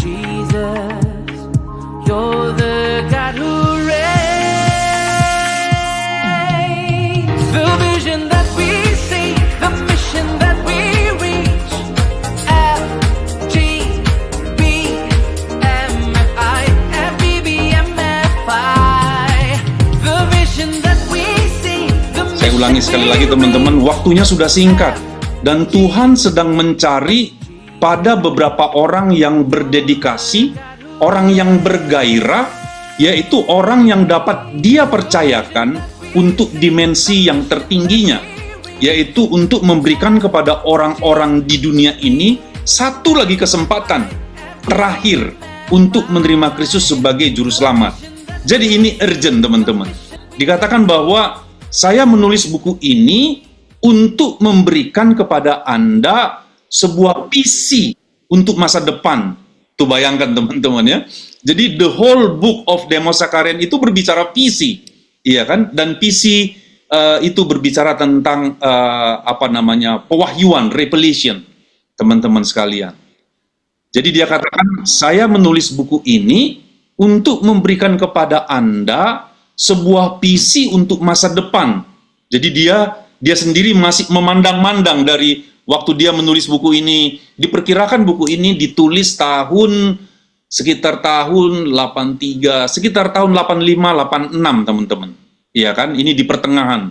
Jesus, you're the God who reigns. The vision that we see, the mission that we reach. F-G-B-M-F-I, F-B-B-M-F-I. The vision that we see, the mission. Saya ulangi sekali lagi teman-teman, waktunya sudah singkat. Dan Tuhan sedang mencari pada beberapa orang yang berdedikasi, orang yang bergairah, yaitu orang yang dapat Dia percayakan untuk dimensi yang tertingginya, yaitu untuk memberikan kepada orang-orang di dunia ini satu lagi kesempatan terakhir untuk menerima Kristus sebagai juru selamat. Jadi ini urgent teman-teman. Dikatakan bahwa saya menulis buku ini untuk memberikan kepada Anda sebuah visi untuk masa depan. Tuh bayangkan teman-teman ya. Jadi the whole book of Demos Zakarian itu berbicara visi, iya kan? Dan visi itu berbicara tentang pewahyuan, revelation, teman-teman sekalian. Jadi dia katakan, saya menulis buku ini untuk memberikan kepada Anda sebuah visi untuk masa depan. Jadi dia sendiri masih memandang-mandang dari waktu dia menulis buku ini. Diperkirakan buku ini ditulis sekitar tahun 83, sekitar tahun 85, 86 teman-teman. Iya kan? Ini di pertengahan.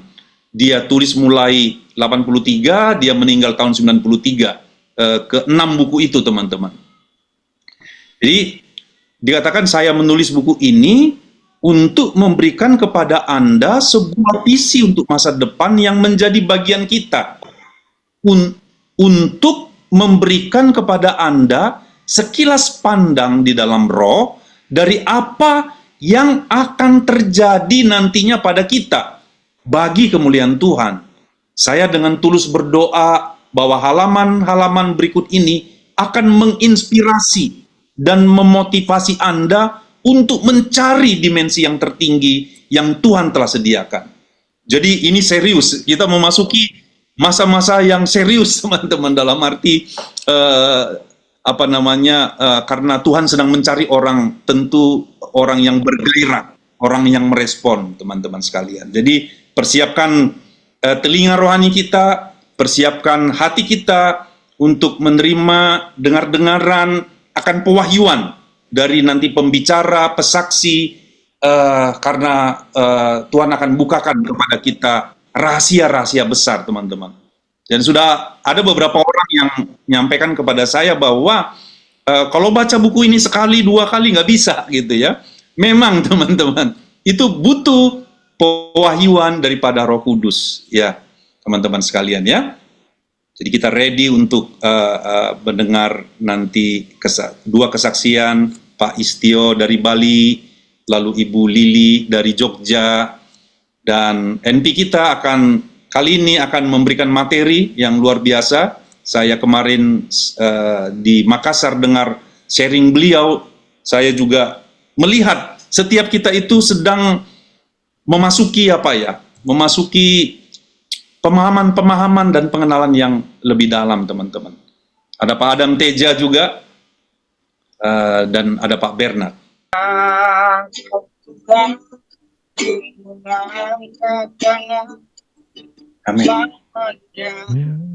Dia tulis mulai 83, dia meninggal tahun 93. Ke-6 buku itu teman-teman. Jadi dikatakan saya menulis buku ini untuk memberikan kepada Anda sebuah visi untuk masa depan yang menjadi bagian kita. Untuk memberikan kepada Anda sekilas pandang di dalam roh dari apa yang akan terjadi nantinya pada kita bagi kemuliaan Tuhan. Saya dengan tulus berdoa bahwa halaman-halaman berikut ini akan menginspirasi dan memotivasi Anda untuk mencari dimensi yang tertinggi yang Tuhan telah sediakan. Jadi ini serius, kita memasuki masa-masa yang serius teman-teman, dalam arti karena Tuhan sedang mencari orang, tentu orang yang bergairah, orang yang merespon teman-teman sekalian. Jadi persiapkan telinga rohani kita, persiapkan hati kita untuk menerima dengar-dengaran akan pewahyuan dari nanti pembicara, pesaksi, karena Tuhan akan bukakan kepada kita rahasia-rahasia besar, teman-teman. Dan sudah ada beberapa orang yang menyampaikan kepada saya bahwa kalau baca buku ini sekali, dua kali nggak bisa, gitu ya. Memang, teman-teman, itu butuh pewahyuan daripada Roh Kudus, ya, teman-teman sekalian, ya. Jadi kita ready untuk mendengar nanti dua kesaksian, Pak Istio dari Bali, lalu Ibu Lili dari Jogja, dan NP kita kali ini akan memberikan materi yang luar biasa. Saya kemarin di Makassar dengar sharing beliau, saya juga melihat setiap kita itu sedang memasuki pemahaman dan pengenalan yang lebih dalam, teman-teman. Ada Pak Adam Teja juga, dan ada Pak Bernard. Amin.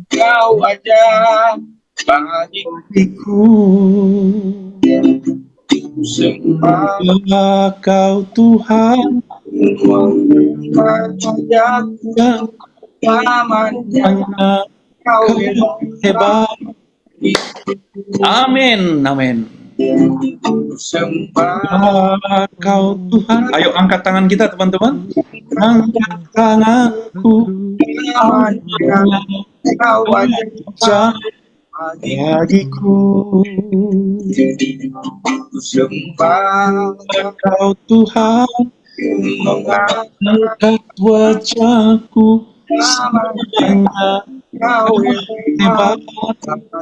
Kau aja bagiku, sembah Kau Tuhan, namanya Kau hebat. Amin, amin. Sembah Kau Tuhan. Ayo angkat tangan kita, teman-teman. Angkat tanganku, namanya Kau aja bagiku. Sembah Kau Tuhan, mengangkat wajahku, namanya Kau hebat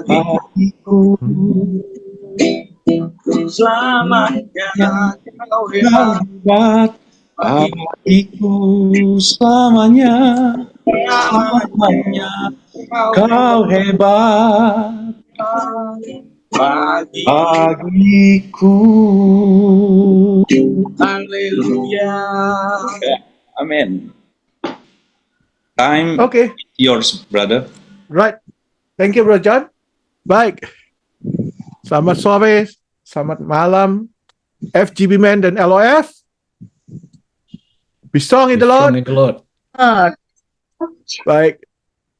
bagiku. Selamanya Kau hebat bagiku, selamanya, selamanya Kau hebat. bagiku. Haleluya. Amin. Time Okay, yours, brother. right. Thank you, Bro John. Baik. Selamat sore, selamat malam, FGB Men dan LOF. Be strong in the Lord. Baik.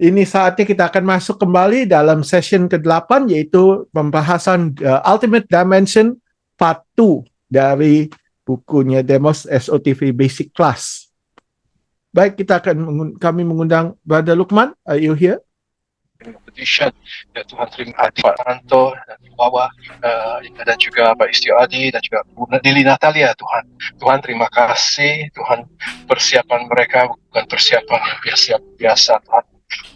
Ini saatnya kita akan masuk kembali dalam session ke-8, yaitu pembahasan Ultimate Dimension Part 2 dari bukunya Demos SOTV Basic Class. Baik, kami mengundang Brother Lukman. Are you here? Petition, ya Tuhan terima kasih Pak Ranto dan di bawah dan juga Pak Istio Adi dan juga Bu Lili Natalia. Tuhan terima kasih. Tuhan, persiapan mereka bukan persiapan yang biasa Tuhan,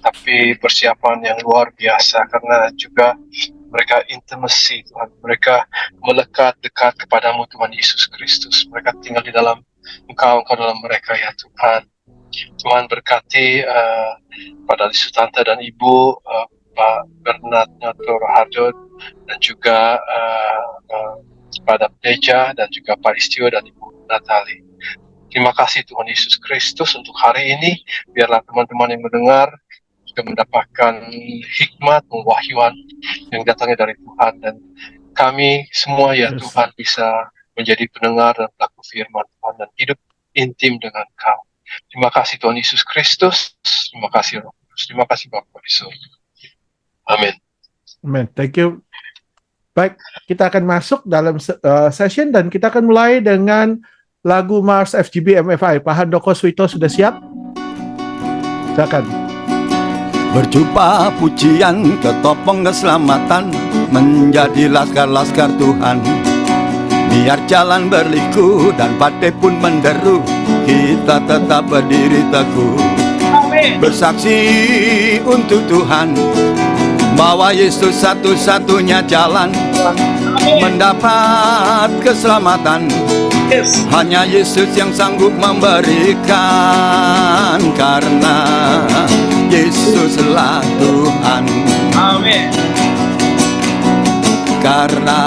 tapi persiapan yang luar biasa karena juga mereka intimacy Tuhan, mereka melekat dekat kepadamu Tuhan Yesus Kristus, mereka tinggal di dalam Engkau dalam mereka ya Tuhan. Tuhan berkati pada Tante dan Ibu, Pak Bernard Nyoto Rohardo dan juga pada Deja dan juga Pak Istio dan Ibu Natali. Terima kasih Tuhan Yesus Kristus untuk hari ini. Biarlah teman-teman yang mendengar juga mendapatkan hikmat, pewahyuan yang datangnya dari Tuhan, dan kami semua ya Tuhan bisa menjadi pendengar dan pelaku firman Tuhan dan hidup intim dengan Kau. Terima kasih Tuhan Yesus Kristus. Terima kasih Roh Kudus. Terima kasih Bapa di surga. Amin. Amen. Thank you. Baik, kita akan masuk dalam session dan kita akan mulai dengan lagu Mars FGB MFI. Pak Handoko Suito sudah siap? Silakan. Berjumpa pujian ke topeng keselamatan, menjadi laskar-laskar Tuhan. Biar jalan berliku dan badai pun menderu, kita tetap berdiri teguh. Bersaksi untuk Tuhan bahwa Yesus satu-satunya jalan mendapat keselamatan. Hanya Yesus yang sanggup memberikan, karena Yesuslah Tuhan. Amin. Karena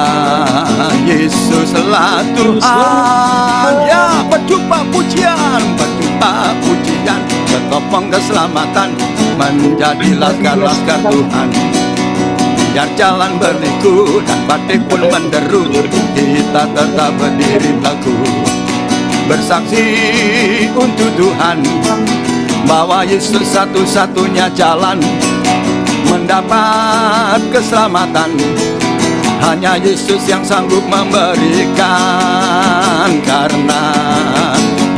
Yesuslah Tuhan. Ya, berjumpa pujian ke topeng keselamatan, menjadi laskar-laskar Tuhan. Biar jalan berliku dan badai pun menderu, kita tetap berdiri teguh. Bersaksi untuk Tuhan bahwa Yesus satu-satunya jalan mendapat keselamatan. Hanya Yesus yang sanggup memberikan, karena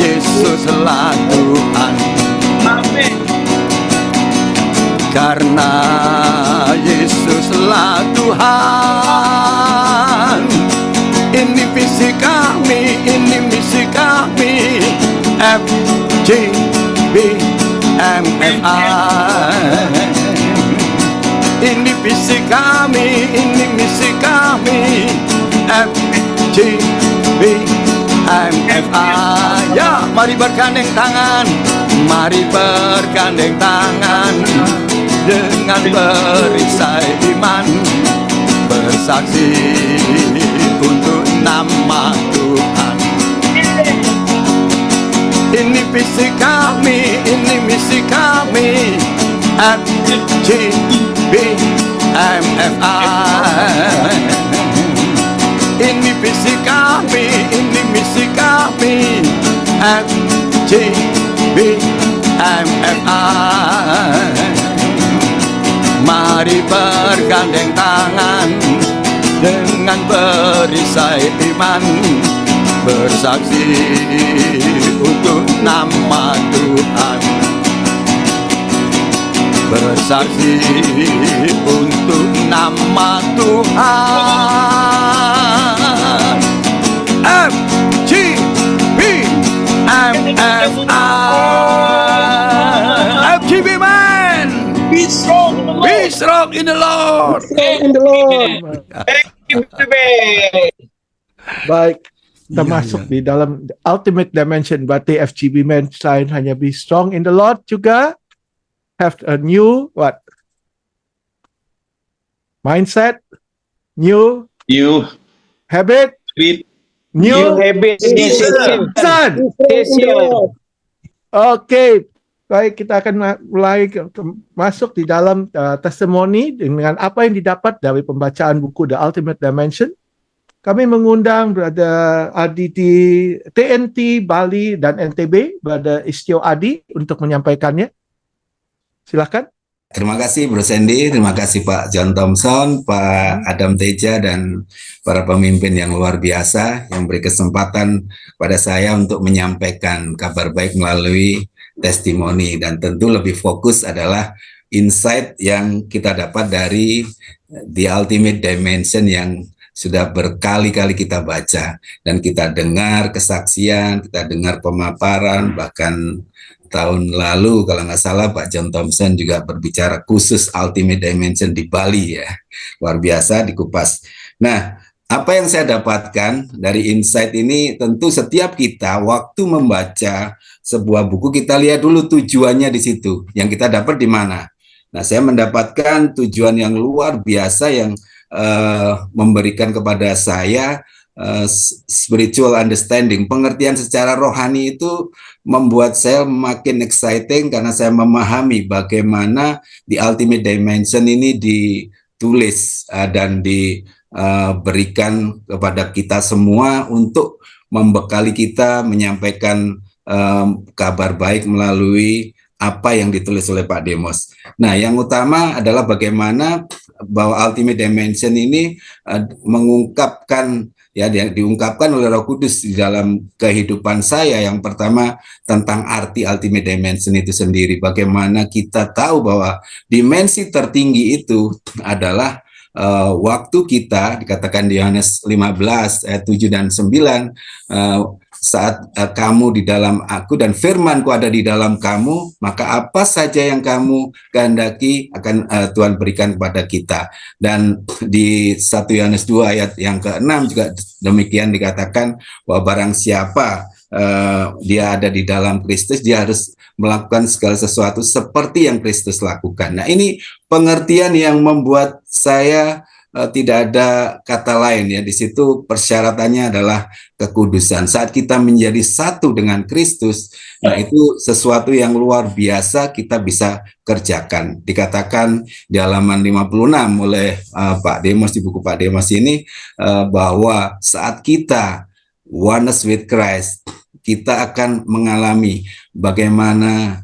Yesuslah Tuhan. Amin. Karena Yesuslah Tuhan. Ini visi kami, ini misi kami, FGB MFI. Ini visi kami, ini misi kami, FGB MFI. Ya, mari bergandeng tangan, mari bergandeng tangan, dengan perisai iman, bersaksi untuk nama Tuhan. Ini visi kami, ini misi kami, FGB MFI. Ini visi kami, ini misi kami, FGB MFI. Mari bergandeng tangan, dengan perisai iman, bersaksi untuk nama Tuhan. Bersaksi untuk nama Tuhan. FGB MFI. FGB Man, Be strong in the Lord. be strong in the Lord. In the Lord. Thank you, baby. Baik, kita Iya, masuk iya. di dalam Ultimate Dimension. Berarti FGB Men selain hanya be strong in the Lord, juga have a new mindset, new New habit, habit. New new habit season. Session. Oke, baik, kita akan mulai masuk di dalam testimoni dengan apa yang didapat dari pembacaan buku The Ultimate Dimension. Kami mengundang Brother Adi di TNT, Bali, dan NTB, Brother Istio Adi, untuk menyampaikannya. Silakan. Terima kasih Bro Sandy, terima kasih Pak John Thompson, Pak Adam Teja, dan para pemimpin yang luar biasa yang beri kesempatan pada saya untuk menyampaikan kabar baik melalui testimoni, dan tentu lebih fokus adalah insight yang kita dapat dari The Ultimate Dimension yang sudah berkali-kali kita baca dan kita dengar kesaksian, kita dengar pemaparan, bahkan tahun lalu kalau nggak salah Pak John Thompson juga berbicara khusus Ultimate Dimension di Bali ya. Luar biasa dikupas. Nah, apa yang saya dapatkan dari insight ini, tentu setiap kita waktu membaca sebuah buku kita lihat dulu tujuannya di situ. Yang kita dapat di mana. Nah, saya mendapatkan tujuan yang luar biasa yang memberikan kepada saya spiritual understanding, pengertian secara rohani. Itu membuat saya makin exciting karena saya memahami bagaimana di Ultimate Dimension ini ditulis dan diberikan kepada kita semua untuk membekali kita menyampaikan kabar baik melalui apa yang ditulis oleh Pak Demos. Nah, yang utama adalah bagaimana bahwa Ultimate Dimension ini mengungkapkan, ya, diungkapkan oleh Roh Kudus di dalam kehidupan saya. Yang pertama tentang arti Ultimate Dimension itu sendiri. Bagaimana kita tahu bahwa dimensi tertinggi itu adalah waktu kita, dikatakan di Yohanes 15 ayat 7 dan 9, saat kamu di dalam aku dan firmanku ada di dalam kamu, maka apa saja yang kamu kehendaki akan Tuhan berikan kepada kita. Dan di 1 Yohanes 2 ayat yang ke-6 juga demikian dikatakan bahwa barang siapa dia ada di dalam Kristus, dia harus melakukan segala sesuatu seperti yang Kristus lakukan. Nah, ini pengertian yang membuat saya tidak ada kata lain, ya. Di situ persyaratannya adalah kekudusan. Saat kita menjadi satu dengan Kristus, nah itu sesuatu yang luar biasa kita bisa kerjakan. Dikatakan di halaman 56 oleh Pak Demos, di buku Pak Demos ini, bahwa saat kita oneness with Christ, kita akan mengalami bagaimana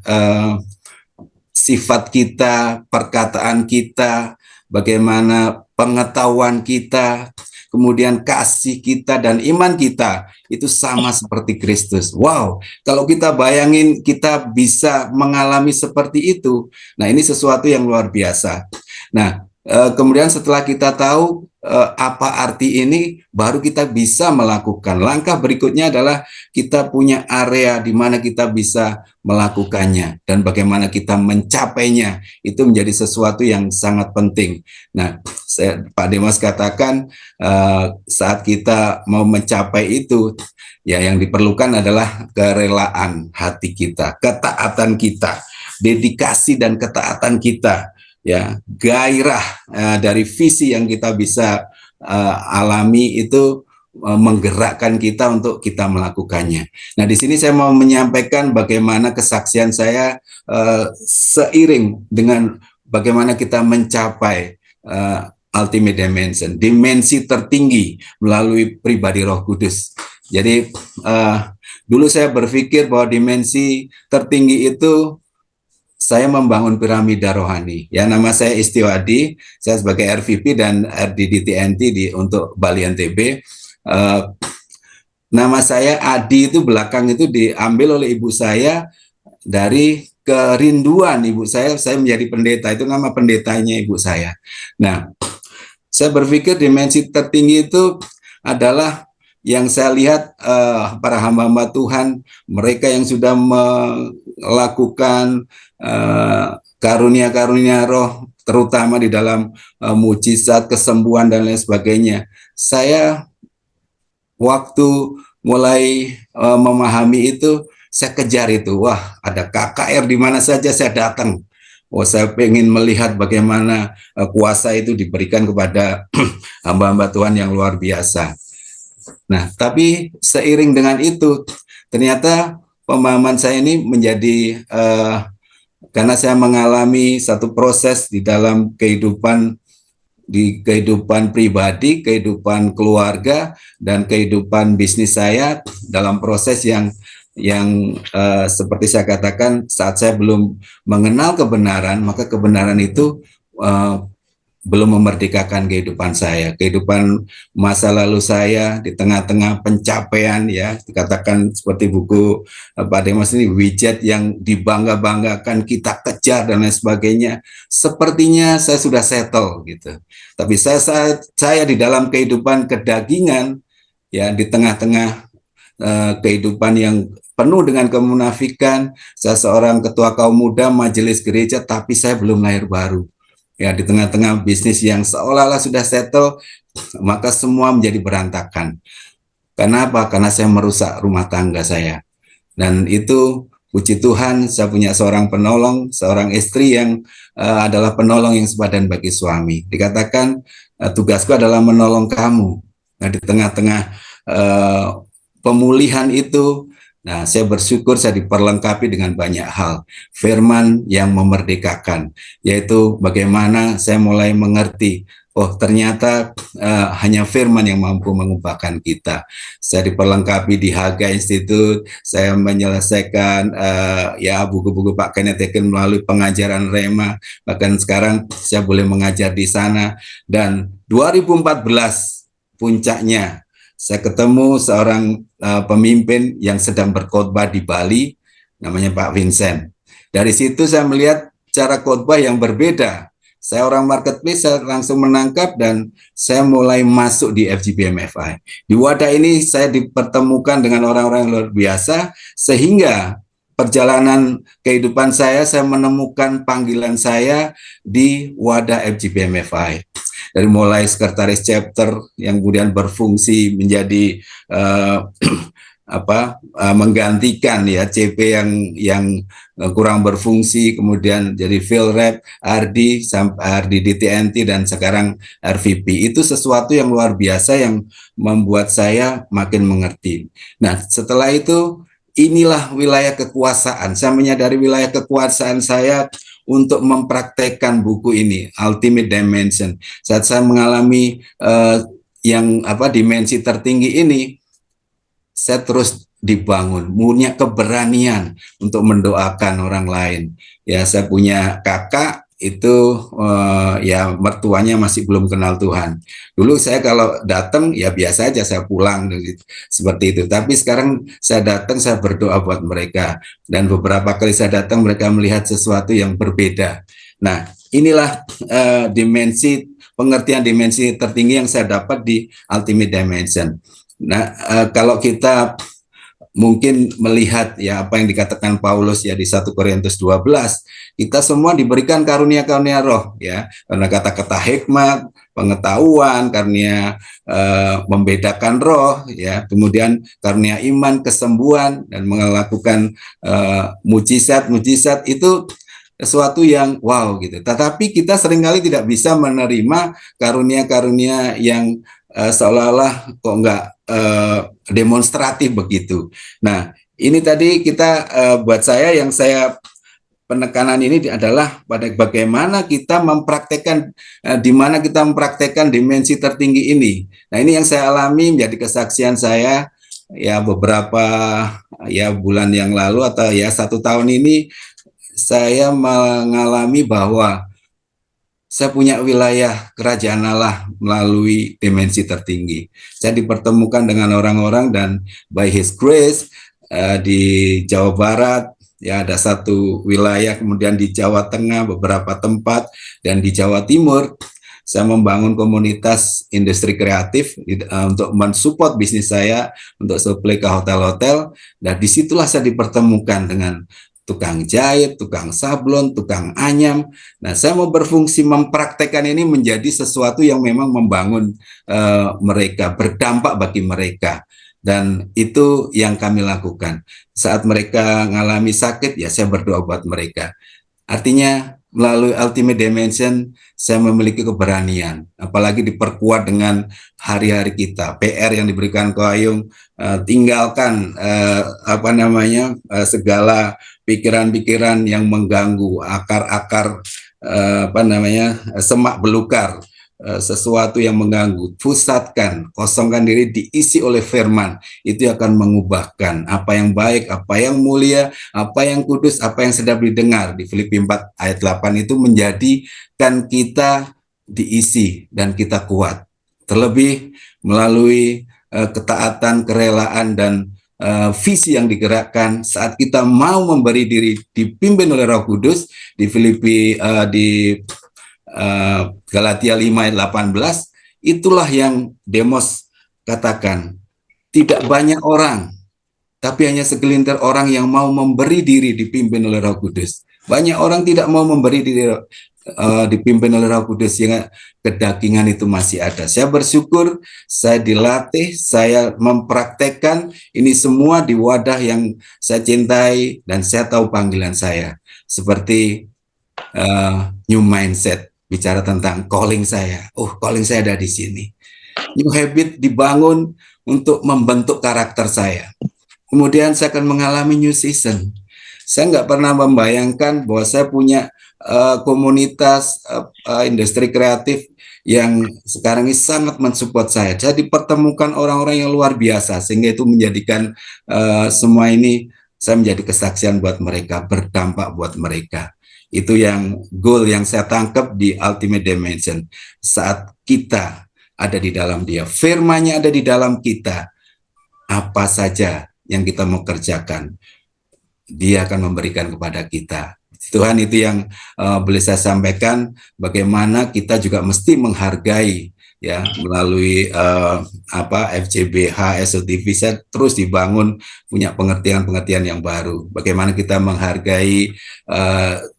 sifat kita, perkataan kita, bagaimana pengetahuan kita, kemudian kasih kita dan iman kita itu sama seperti Kristus. Wow, kalau kita bayangin kita bisa mengalami seperti itu, nah ini sesuatu yang luar biasa. Nah, kemudian setelah kita tahu apa arti ini, baru kita bisa melakukan. Langkah berikutnya adalah kita punya area di mana kita bisa melakukannya dan bagaimana kita mencapainya. Itu menjadi sesuatu yang sangat penting. Nah, Pak Demos katakan saat kita mau mencapai itu, ya yang diperlukan adalah kerelaan hati kita, ketaatan kita, dedikasi dan ketaatan kita. Ya, gairah dari visi yang kita bisa alami itu menggerakkan kita untuk kita melakukannya. Nah, di sini saya mau menyampaikan bagaimana kesaksian saya seiring dengan bagaimana kita mencapai Ultimate Dimension, dimensi tertinggi melalui pribadi Roh Kudus. Jadi dulu saya berpikir bahwa dimensi tertinggi itu saya membangun piramida rohani. Ya, nama saya Istio Adi, saya sebagai RVP dan RD di TNT untuk Bali NTB. Nama saya Adi itu belakang itu diambil oleh ibu saya dari kerinduan ibu saya menjadi pendeta. Itu nama pendetanya ibu saya. Nah, saya berpikir dimensi tertinggi itu adalah yang saya lihat para hamba-hamba Tuhan, mereka yang sudah melakukan karunia-karunia roh, terutama di dalam mujizat, kesembuhan, dan lain sebagainya. Saya waktu mulai memahami itu, saya kejar itu. Wah, ada KKR di mana saja saya datang. saya pengen melihat bagaimana kuasa itu diberikan kepada hamba-hamba Tuhan yang luar biasa. Nah, tapi seiring dengan itu, ternyata pemahaman saya ini menjadi karena saya mengalami satu proses di dalam kehidupan pribadi, kehidupan keluarga, dan kehidupan bisnis saya dalam proses yang seperti saya katakan, saat saya belum mengenal kebenaran, maka kebenaran itu belum memerdekakan kehidupan saya, kehidupan masa lalu saya di tengah-tengah pencapaian, ya, dikatakan seperti buku Pak Demas ini, widget yang dibangga-banggakan, kita kejar dan lain sebagainya. Sepertinya saya sudah settle gitu. Tapi saya di dalam kehidupan kedagingan, ya, di tengah-tengah kehidupan yang penuh dengan kemunafikan, saya seorang ketua kaum muda majelis gereja, tapi saya belum lahir baru. Ya, di tengah-tengah bisnis yang seolah-olah sudah settle, maka semua menjadi berantakan. Kenapa? Karena saya merusak rumah tangga saya. Dan itu, puji Tuhan, saya punya seorang penolong, seorang istri yang adalah penolong yang sepadan bagi suami. Dikatakan, tugasku adalah menolong kamu. Nah, di tengah-tengah pemulihan itu, nah, saya bersyukur saya diperlengkapi dengan banyak hal. Firman yang memerdekakan, yaitu bagaimana saya mulai mengerti, oh ternyata hanya firman yang mampu mengubahkan kita. Saya diperlengkapi di Haga Institute, saya menyelesaikan ya buku-buku Pak Kenneth Hagin melalui pengajaran Rema, bahkan sekarang saya boleh mengajar di sana. Dan 2014 puncaknya, saya ketemu seorang pemimpin yang sedang berkhotbah di Bali, namanya Pak Vincent. Dari situ saya melihat cara khotbah yang berbeda. Saya orang marketplace, saya langsung menangkap dan saya mulai masuk di FGBMFI. Di wadah ini saya dipertemukan dengan orang-orang yang luar biasa, sehingga perjalanan kehidupan saya menemukan panggilan saya di wadah FGBMFI. Dari mulai sekretaris chapter yang kemudian berfungsi menjadi menggantikan ya CP yang kurang berfungsi, kemudian jadi field rep, RD di TNT, dan sekarang RVP. Itu sesuatu yang luar biasa yang membuat saya makin mengerti. Nah, setelah itu inilah wilayah kekuasaan. Saya menyadari wilayah kekuasaan saya untuk mempraktekkan buku ini, Ultimate Dimension. Saat saya mengalami dimensi tertinggi ini, saya terus dibangun, punya keberanian untuk mendoakan orang lain. Ya, saya punya kakak itu ya mertuanya masih belum kenal Tuhan. Dulu saya kalau datang ya biasa aja, saya pulang seperti itu. Tapi sekarang saya datang, saya berdoa buat mereka, dan beberapa kali saya datang mereka melihat sesuatu yang berbeda. Nah, inilah pengertian dimensi tertinggi yang saya dapat di Ultimate Dimension. Nah, kalau kita mungkin melihat ya apa yang dikatakan Paulus ya di 1 Korintus 12, kita semua diberikan karunia-karunia roh ya, karena kata-kata hikmat, pengetahuan, karunia membedakan roh ya, kemudian karunia iman, kesembuhan, dan melakukan mujizat itu sesuatu yang wow gitu. Tetapi kita seringkali tidak bisa menerima karunia-karunia yang seolah-olah kok enggak demonstratif begitu. Nah, ini tadi kita buat saya penekanan ini adalah pada bagaimana kita mempraktekkan, di mana kita mempraktekkan dimensi tertinggi ini. Nah, ini yang saya alami menjadi kesaksian saya ya beberapa ya bulan yang lalu atau ya 1 tahun ini, saya mengalami bahwa saya punya wilayah kerajaan Allah melalui dimensi tertinggi. Saya dipertemukan dengan orang-orang, dan by His grace di Jawa Barat ya ada satu wilayah, kemudian di Jawa Tengah beberapa tempat, dan di Jawa Timur saya membangun komunitas industri kreatif untuk mensupport bisnis saya, untuk supply ke hotel-hotel. Dan disitulah saya dipertemukan dengan tukang jahit, tukang sablon, tukang anyam. Nah, saya mau berfungsi mempraktekkan ini menjadi sesuatu yang memang membangun mereka, berdampak bagi mereka. Dan itu yang kami lakukan. Saat mereka mengalami sakit, ya saya berdoa buat mereka. Artinya melalui Ultimate Dimension saya memiliki keberanian, apalagi diperkuat dengan hari-hari kita, PR yang diberikan Ko Ayung, tinggalkan segala pikiran-pikiran yang mengganggu, akar-akar semak belukar, sesuatu yang mengganggu, pusatkan, kosongkan diri, diisi oleh firman. Itu akan mengubahkan apa yang baik, apa yang mulia, apa yang kudus, apa yang sedap didengar. Di Filipi 4 ayat 8 itu menjadikan kita diisi dan kita kuat. Terlebih melalui ketaatan, kerelaan, dan visi yang digerakkan saat kita mau memberi diri dipimpin oleh Roh Kudus. Di Filipi di Galatia 5 ayat 18, itulah yang Demos katakan, tidak banyak orang, tapi hanya segelintir orang yang mau memberi diri dipimpin oleh Roh Kudus. Banyak orang tidak mau memberi diri dipimpin oleh Roh Kudus, sehingga kedagingan itu masih ada. Saya bersyukur, saya dilatih, saya mempraktekkan ini semua di wadah yang saya cintai dan saya tahu panggilan saya. Seperti new mindset, bicara tentang calling saya. Calling saya ada di sini. New habit dibangun untuk membentuk karakter saya. Kemudian saya akan mengalami new season. Saya nggak pernah membayangkan bahwa saya punya komunitas industri kreatif yang sekarang ini sangat mensupport saya. Saya dipertemukan orang-orang yang luar biasa, sehingga itu menjadikan semua ini saya menjadi kesaksian buat mereka, berdampak buat mereka. Itu yang goal yang saya tangkap di Ultimate Dimension. Saat kita ada di dalam Dia, firman-Nya ada di dalam kita, apa saja yang kita mau kerjakan, Dia akan memberikan kepada kita. Tuhan, itu yang boleh saya sampaikan, bagaimana kita juga mesti menghargai, ya, melalui FCBH, SOTV, saya terus dibangun punya pengertian-pengertian yang baru. Bagaimana kita menghargai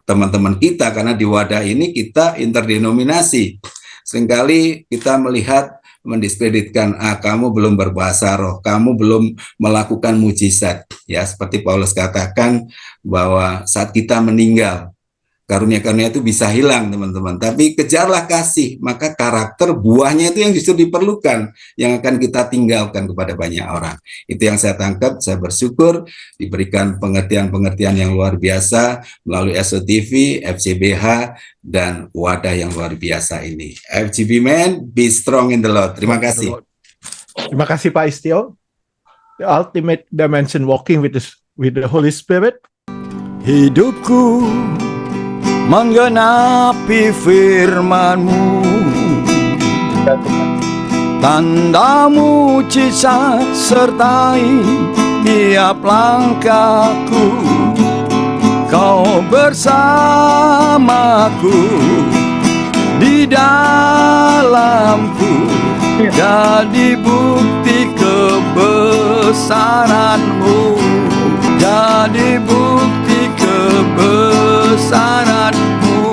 teman-teman kita, karena di wadah ini kita interdenominasi. Seringkali kita melihat mendiskreditkan, kamu belum berbahasa roh, kamu belum melakukan mujizat. Ya, seperti Paulus katakan bahwa saat kita meninggal, karunia-karunia itu bisa hilang, teman-teman. Tapi kejarlah kasih, maka karakter buahnya itu yang justru diperlukan, yang akan kita tinggalkan kepada banyak orang. Itu yang saya tangkap. Saya bersyukur diberikan pengertian-pengertian yang luar biasa melalui SOTV, FCBH, dan wadah yang luar biasa ini. FGB Man, be strong in the Lord. Terima kasih. Terima kasih Pak Istio. The Ultimate Dimension, walking with the Holy Spirit. Hidupku menggenapi firman-Mu, tanda mujizat sertai tiap langkahku. Kau bersamaku di dalamku, jadi bukti kebesaran-Mu, jadi bukti kebesaran-Mu,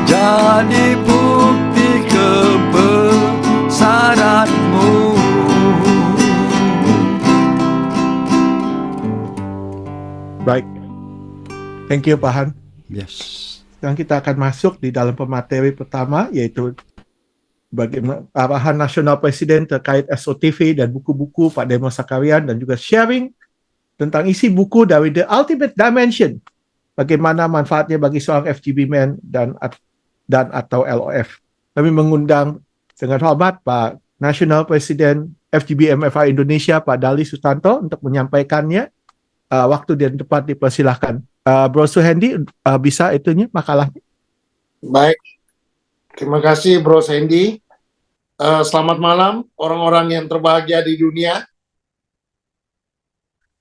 jadi bukti kebesaran-Mu. Baik, thank you Pak Han. Yes. Sekarang kita akan masuk di dalam pemateri pertama, yaitu bagaimana arahan Nasional Presiden terkait SOTV dan buku-buku Pak Demos Sakarian, dan juga sharing tentang isi buku dari The Ultimate Dimension, bagaimana manfaatnya bagi seorang FGB Man dan atau LOF. Kami mengundang dengan hormat Pak Nasional Presiden FGB MFA Indonesia, Pak Dali Sutanto, untuk menyampaikannya. Waktu dan tempat dipersilahkan. Bro Suhendi, bisa itunya makalahnya? Baik, terima kasih Bro Sandy. Selamat malam orang-orang yang terbahagia di dunia.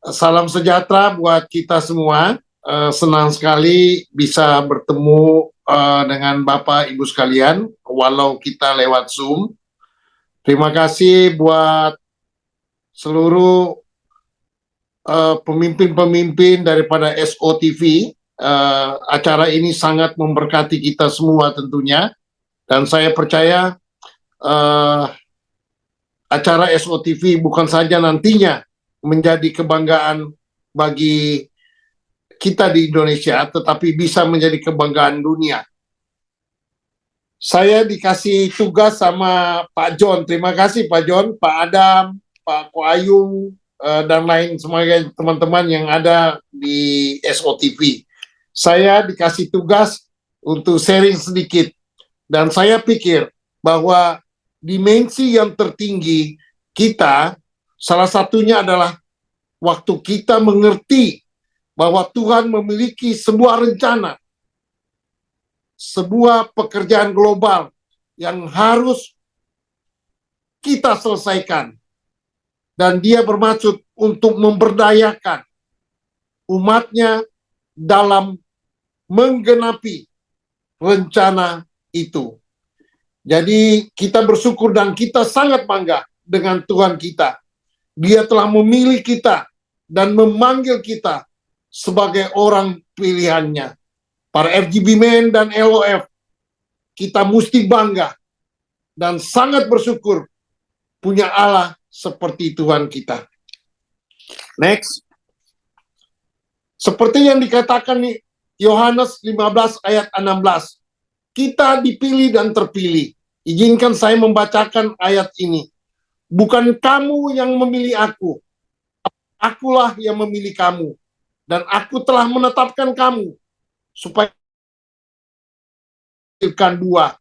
Salam sejahtera buat kita semua. Senang sekali bisa bertemu dengan Bapak Ibu sekalian, walau kita lewat Zoom. Terima kasih buat seluruh pemimpin-pemimpin daripada SOTV. Acara ini sangat memberkati kita semua tentunya, dan saya percaya acara SOTV bukan saja nantinya menjadi kebanggaan bagi kita di Indonesia, tetapi bisa menjadi kebanggaan dunia. Saya dikasih tugas sama Pak John. Terima kasih Pak John, Pak Adam, Pak Koayung, dan lain semuanya teman-teman yang ada di SOTV. Saya dikasih tugas untuk sharing sedikit. Dan saya pikir bahwa dimensi yang tertinggi kita, salah satunya adalah waktu kita mengerti bahwa Tuhan memiliki sebuah rencana, sebuah pekerjaan global yang harus kita selesaikan. Dan dia bermaksud untuk memberdayakan umatnya dalam menggenapi rencana itu. Jadi kita bersyukur dan kita sangat bangga dengan Tuhan kita. Dia telah memilih kita dan memanggil kita sebagai orang pilihannya. Para FGB Men dan LOF, kita mesti bangga dan sangat bersyukur punya Allah seperti Tuhan kita. Next. Seperti yang dikatakan nih, Yohanes 15 ayat 16. Kita dipilih dan terpilih. Izinkan saya membacakan ayat ini. Bukan kamu yang memilih aku, akulah yang memilih kamu. Dan aku telah menetapkan kamu supaya dua.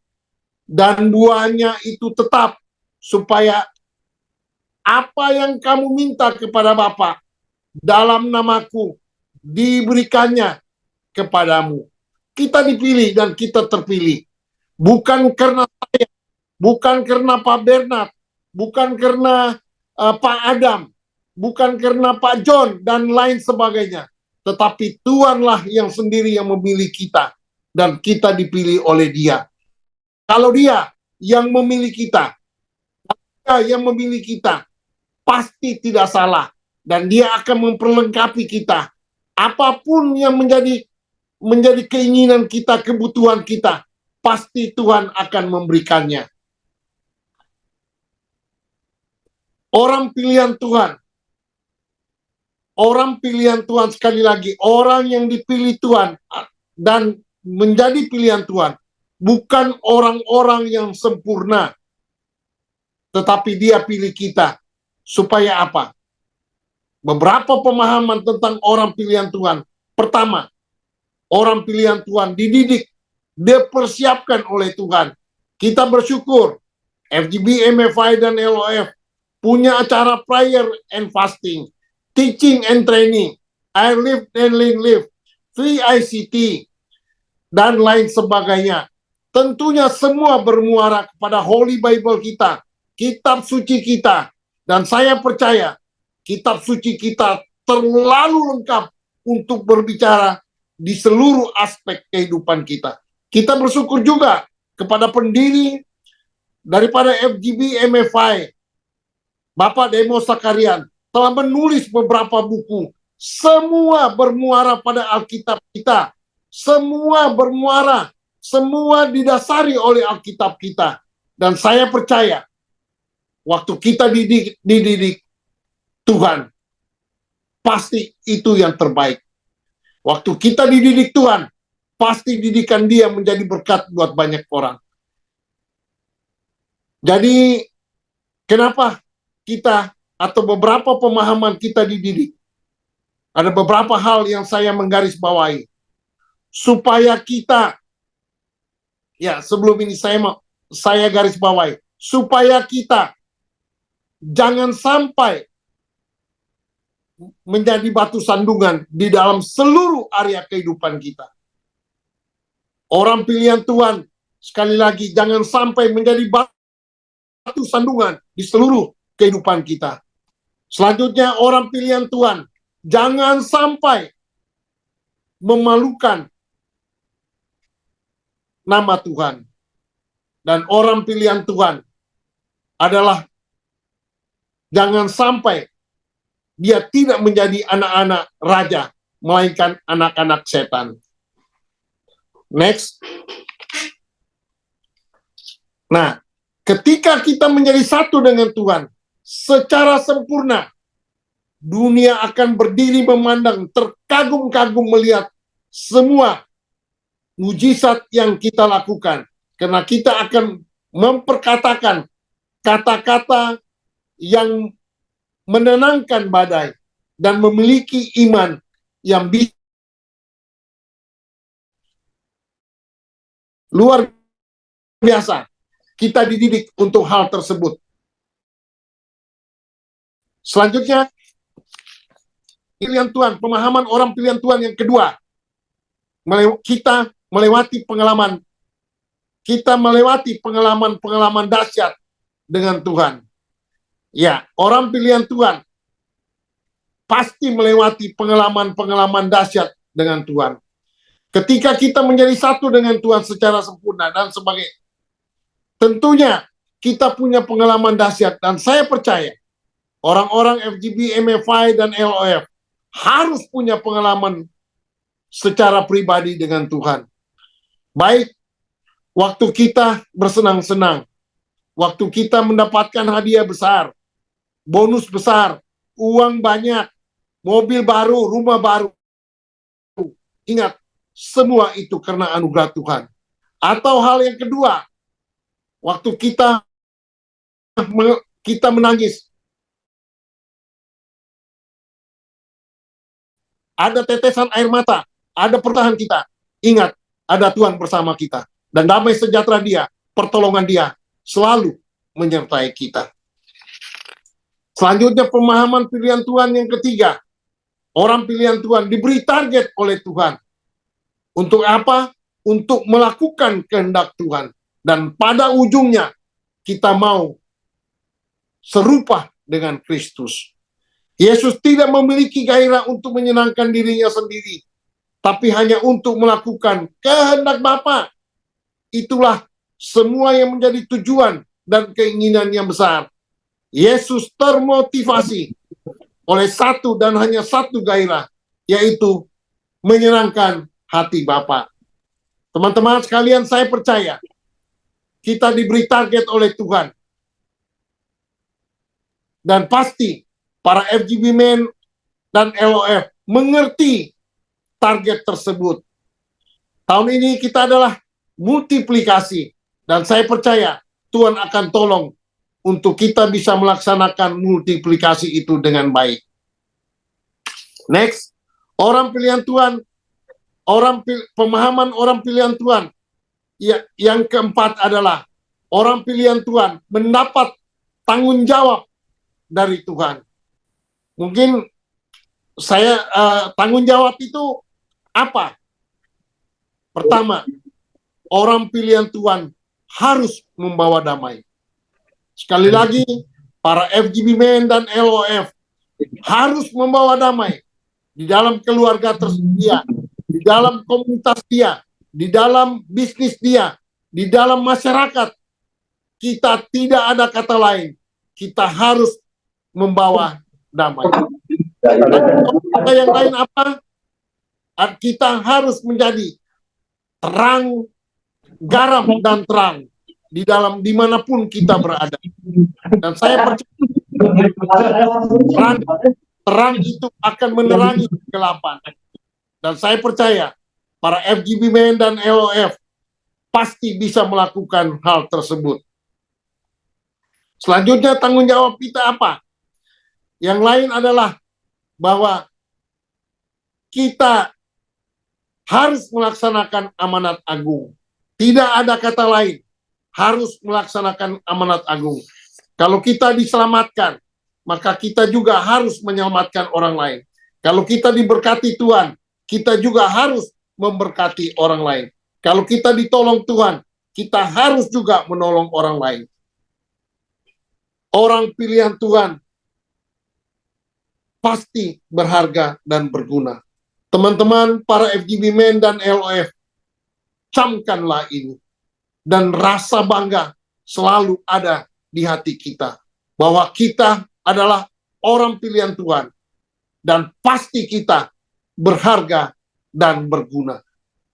Dan duanya itu tetap, supaya apa yang kamu minta kepada Bapa dalam namaku diberikannya kepadamu. Kita dipilih dan kita terpilih. Bukan karena saya, bukan karena Pak Bernard, bukan karena Pak Adam, bukan karena Pak John dan lain sebagainya. Tetapi Tuhanlah yang sendiri yang memilih kita dan kita dipilih oleh Dia. Kalau Dia yang memilih kita, pasti tidak salah dan Dia akan memperlengkapi kita. Apapun yang menjadi keinginan kita, kebutuhan kita, pasti Tuhan akan memberikannya. Orang pilihan Tuhan. Orang pilihan Tuhan, sekali lagi, orang yang dipilih Tuhan dan menjadi pilihan Tuhan, bukan orang-orang yang sempurna, tetapi Dia pilih kita. Supaya apa? Beberapa pemahaman tentang orang pilihan Tuhan. Pertama, orang pilihan Tuhan dididik, dipersiapkan oleh Tuhan. Kita bersyukur, FGB, MFI, dan LOF punya acara prayer and fasting, teaching and training, I Live and Live, Free ICT, dan lain sebagainya. Tentunya semua bermuara kepada Holy Bible kita, kitab suci kita. Dan saya percaya, kitab suci kita terlalu lengkap untuk berbicara di seluruh aspek kehidupan kita. Kita bersyukur juga kepada pendiri daripada FGB MFI, Bapak Demo Sakarian, telah menulis beberapa buku. Semua bermuara pada Alkitab kita. Semua bermuara, semua didasari oleh Alkitab kita. Dan saya percaya, waktu kita dididik Tuhan, pasti itu yang terbaik. Waktu kita dididik Tuhan, pasti didikan Dia menjadi berkat buat banyak orang. Jadi, kenapa kita atau beberapa pemahaman kita dididik? Ada beberapa hal yang saya menggarisbawahi. Supaya kita, ya sebelum ini saya garis bawahi, supaya kita jangan sampai menjadi batu sandungan di dalam seluruh area kehidupan kita. Orang pilihan Tuhan, sekali lagi, jangan sampai menjadi batu sandungan di seluruh kehidupan kita. Selanjutnya, orang pilihan Tuhan, jangan sampai memalukan nama Tuhan. Dan orang pilihan Tuhan adalah jangan sampai dia tidak menjadi anak-anak raja, melainkan anak-anak setan. Next. Nah, ketika kita menjadi satu dengan Tuhan secara sempurna, dunia akan berdiri memandang, terkagum-kagum melihat semua mujizat yang kita lakukan. Karena kita akan memperkatakan kata-kata yang menenangkan badai dan memiliki iman yang luar biasa. Kita dididik untuk hal tersebut. Selanjutnya, pilihan Tuhan, pemahaman orang pilihan Tuhan yang kedua. Kita melewati pengalaman dahsyat dengan Tuhan. Ya, orang pilihan Tuhan pasti melewati pengalaman dahsyat dengan Tuhan. Ketika kita menjadi satu dengan Tuhan secara sempurna dan sebagai, tentunya kita punya pengalaman dahsyat, dan saya percaya orang-orang FGB, MFI, dan LOF harus punya pengalaman secara pribadi dengan Tuhan. Baik waktu kita bersenang-senang, waktu kita mendapatkan hadiah besar, bonus besar, uang banyak, mobil baru, rumah baru. Ingat, semua itu karena anugerah Tuhan. Atau hal yang kedua, waktu kita menangis, ada tetesan air mata, ada pertahanan kita. Ingat, ada Tuhan bersama kita. Dan damai sejahtera Dia, pertolongan Dia selalu menyertai kita. Selanjutnya, pemahaman pilihan Tuhan yang ketiga. Orang pilihan Tuhan diberi target oleh Tuhan. Untuk apa? Untuk melakukan kehendak Tuhan. Dan pada ujungnya, kita mau serupa dengan Kristus. Yesus tidak memiliki gairah untuk menyenangkan dirinya sendiri, tapi hanya untuk melakukan kehendak Bapa. Itulah semua yang menjadi tujuan dan keinginan yang besar. Yesus termotivasi oleh satu dan hanya satu gairah, yaitu menyenangkan hati Bapa. Teman-teman sekalian, saya percaya kita diberi target oleh Tuhan. Dan pasti para FGB Men dan LOF mengerti target tersebut. Tahun ini kita adalah multiplikasi, dan saya percaya Tuhan akan tolong untuk kita bisa melaksanakan multiplikasi itu dengan baik. Next, orang pilihan Tuhan, pemahaman orang pilihan Tuhan. Ya, yang keempat adalah orang pilihan Tuhan mendapat tanggung jawab dari Tuhan. Mungkin saya tanggung jawab itu apa? Pertama, orang pilihan Tuhan harus membawa damai. Sekali lagi, para FGB Men dan LOF harus membawa damai di dalam keluarga dia, di dalam komunitas dia, di dalam bisnis dia, di dalam masyarakat. Kita tidak ada kata lain. Kita harus membawa damai. Dan kata yang lain apa? Kita harus menjadi terang, garam dan terang di dalam dimanapun kita berada. Dan saya percaya terang itu akan menerangi kegelapan. Dan saya percaya para FGB Men dan LOF pasti bisa melakukan hal tersebut. Selanjutnya, tanggung jawab kita apa? Yang lain adalah bahwa kita harus melaksanakan amanat agung. Tidak ada kata lain. Harus melaksanakan amanat agung. Kalau kita diselamatkan, maka kita juga harus menyelamatkan orang lain. Kalau kita diberkati Tuhan, kita juga harus memberkati orang lain. Kalau kita ditolong Tuhan, kita harus juga menolong orang lain. Orang pilihan Tuhan pasti berharga dan berguna. Teman-teman, para FGB Men dan LOF, camkanlah ini. Dan rasa bangga selalu ada di hati kita. Bahwa kita adalah orang pilihan Tuhan. Dan pasti kita berharga dan berguna.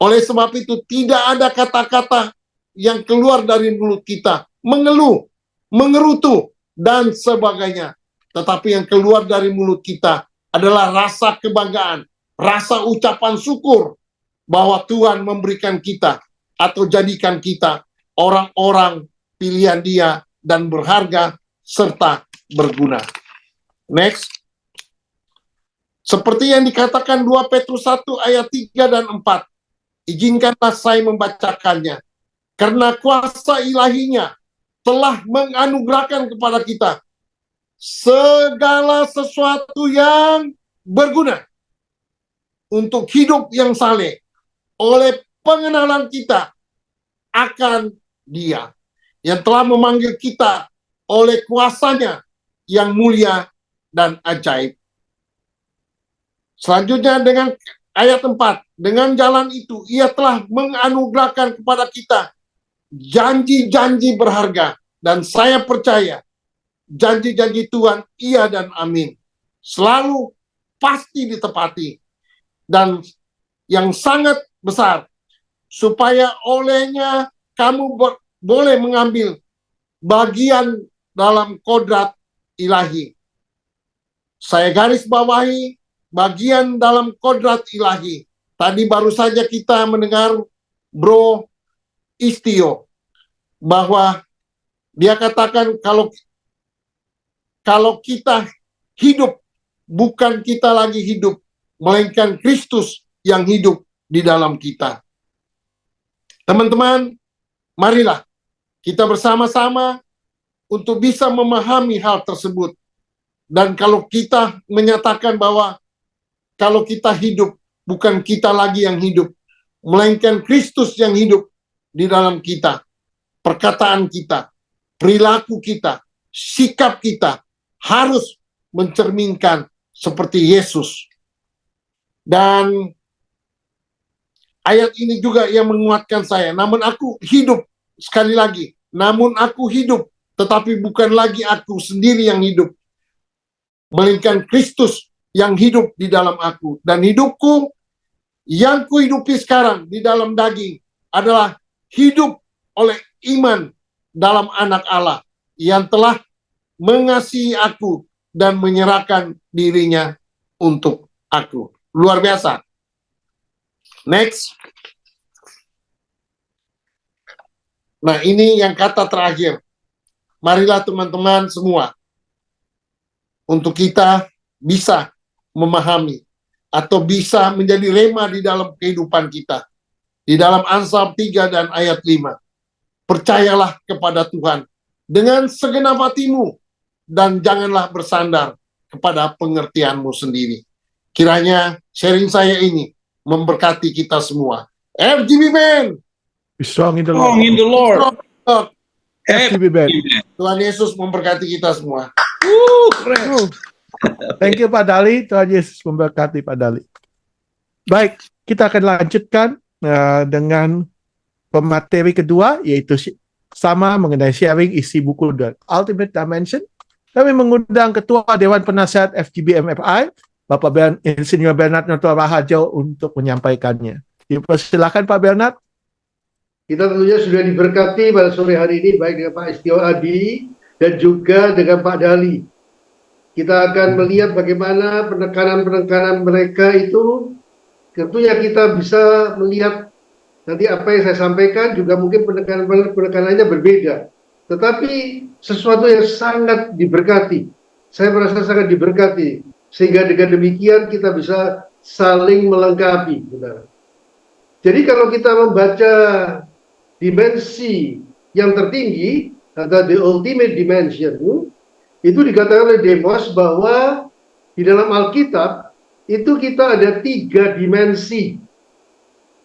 Oleh sebab itu, tidak ada kata-kata yang keluar dari mulut kita mengeluh, mengerutu, dan sebagainya. tetapi yang keluar dari mulut kita adalah rasa kebanggaan, rasa ucapan syukur bahwa Tuhan memberikan kita atau jadikan kita orang-orang pilihan Dia dan berharga serta berguna. Next. Seperti yang dikatakan 2 Petrus 1 ayat 3 dan 4. Izinkanlah saya membacakannya. Karena kuasa ilahinya telah menganugerahkan kepada kita segala sesuatu yang berguna untuk hidup yang saleh oleh pengenalan kita akan Dia yang telah memanggil kita oleh kuasanya yang mulia dan ajaib. Selanjutnya dengan ayat 4, dengan jalan itu Ia telah menganugerahkan kepada kita janji-janji berharga, dan saya percaya janji-janji Tuhan iya dan amin, selalu pasti ditepati, dan yang sangat besar, supaya olehnya kamu boleh mengambil bagian dalam kodrat ilahi. Saya garis bawahi bagian dalam kodrat ilahi. Tadi baru saja kita mendengar Bro Istio bahwa dia katakan kalau kita hidup, bukan kita lagi hidup, melainkan Kristus yang hidup di dalam kita. Teman-teman, marilah kita bersama-sama untuk bisa memahami hal tersebut. Dan kalau kita menyatakan bahwa kalau kita hidup, bukan kita lagi yang hidup, melainkan Kristus yang hidup di dalam kita. Perkataan kita, perilaku kita, sikap kita harus mencerminkan seperti Yesus. Dan ayat ini juga yang menguatkan saya. Namun aku hidup, sekali lagi, namun aku hidup, tetapi bukan lagi aku sendiri yang hidup, melainkan Kristus yang hidup di dalam aku. Dan hidupku yang kuhidupi sekarang di dalam daging adalah hidup oleh iman dalam Anak Allah yang telah mengasihi aku dan menyerahkan dirinya untuk aku. Luar biasa. Next. Nah, ini yang kata terakhir. Marilah teman-teman semua, untuk kita bisa memahami atau bisa menjadi rema di dalam kehidupan kita. Di dalam Amsal 3 dan ayat 5. Percayalah kepada Tuhan dengan segenap hatimu dan janganlah bersandar kepada pengertianmu sendiri. Kiranya sharing saya ini memberkati kita semua. FGB Band! Be strong in the Strong Lord. in the Lord. FGB Band. Tuhan Yesus memberkati kita semua. Keren. Thank you Pak Dali. Tuhan Yesus memberkati Pak Dali. Baik, kita akan lanjutkan dengan pemateri kedua, yaitu sama mengenai sharing isi buku The Ultimate Dimension. Kami mengundang Ketua Dewan Penasihat FGB MFI, Bapak Insinyur Bernard Noto Raharjo untuk menyampaikannya. Silakan Pak Bernard. Kita tentunya sudah diberkati pada sore hari ini, baik dengan Pak Istio Adi dan juga dengan Pak Dali. Kita akan melihat bagaimana penekanan-penekanan mereka itu, tentunya kita bisa melihat nanti apa yang saya sampaikan juga mungkin penekanannya berbeda. Tetapi sesuatu yang sangat diberkati. Saya merasa sangat diberkati. Sehingga dengan demikian kita bisa saling melengkapi. Benar. Jadi kalau kita membaca dimensi yang tertinggi, atau the ultimate dimension, itu dikatakan oleh Demos bahwa di dalam Alkitab itu kita ada 3 dimensi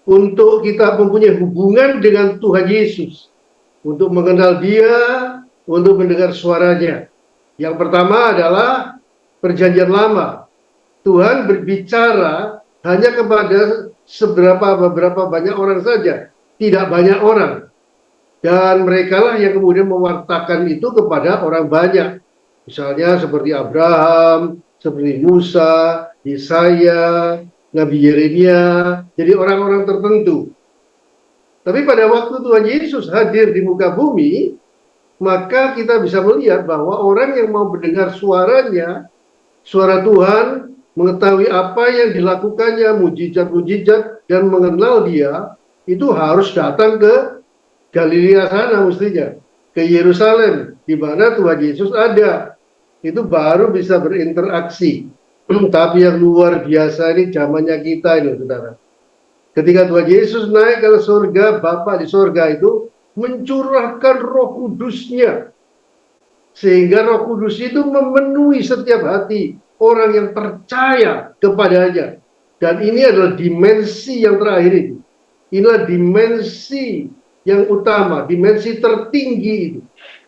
untuk kita mempunyai hubungan dengan Tuhan Yesus, untuk mengenal Dia, untuk mendengar suaranya. Yang pertama adalah Perjanjian Lama. Tuhan berbicara hanya kepada beberapa banyak orang saja, tidak banyak orang. Dan merekalah yang kemudian mewartakan itu kepada orang banyak. Misalnya seperti Abraham, seperti Musa, Yesaya, Nabi Yeremia, jadi orang-orang tertentu. Tapi pada waktu Tuhan Yesus hadir di muka bumi, maka kita bisa melihat bahwa orang yang mau mendengar suaranya, suara Tuhan, mengetahui apa yang dilakukannya, mujizat-mujizat, dan mengenal Dia, itu harus datang ke Galilea sana mestinya, ke Yerusalem, di mana Tuhan Yesus ada. Itu baru bisa berinteraksi. Tapi yang luar biasa ini zamannya kita ini, saudara. Ketika Tuhan Yesus naik ke surga, Bapa di surga itu mencurahkan Roh Kudus-Nya. Sehingga Roh Kudus itu memenuhi setiap hati orang yang percaya kepadanya. Dan ini adalah dimensi yang terakhir itu. Inilah dimensi yang utama, dimensi tertinggi itu.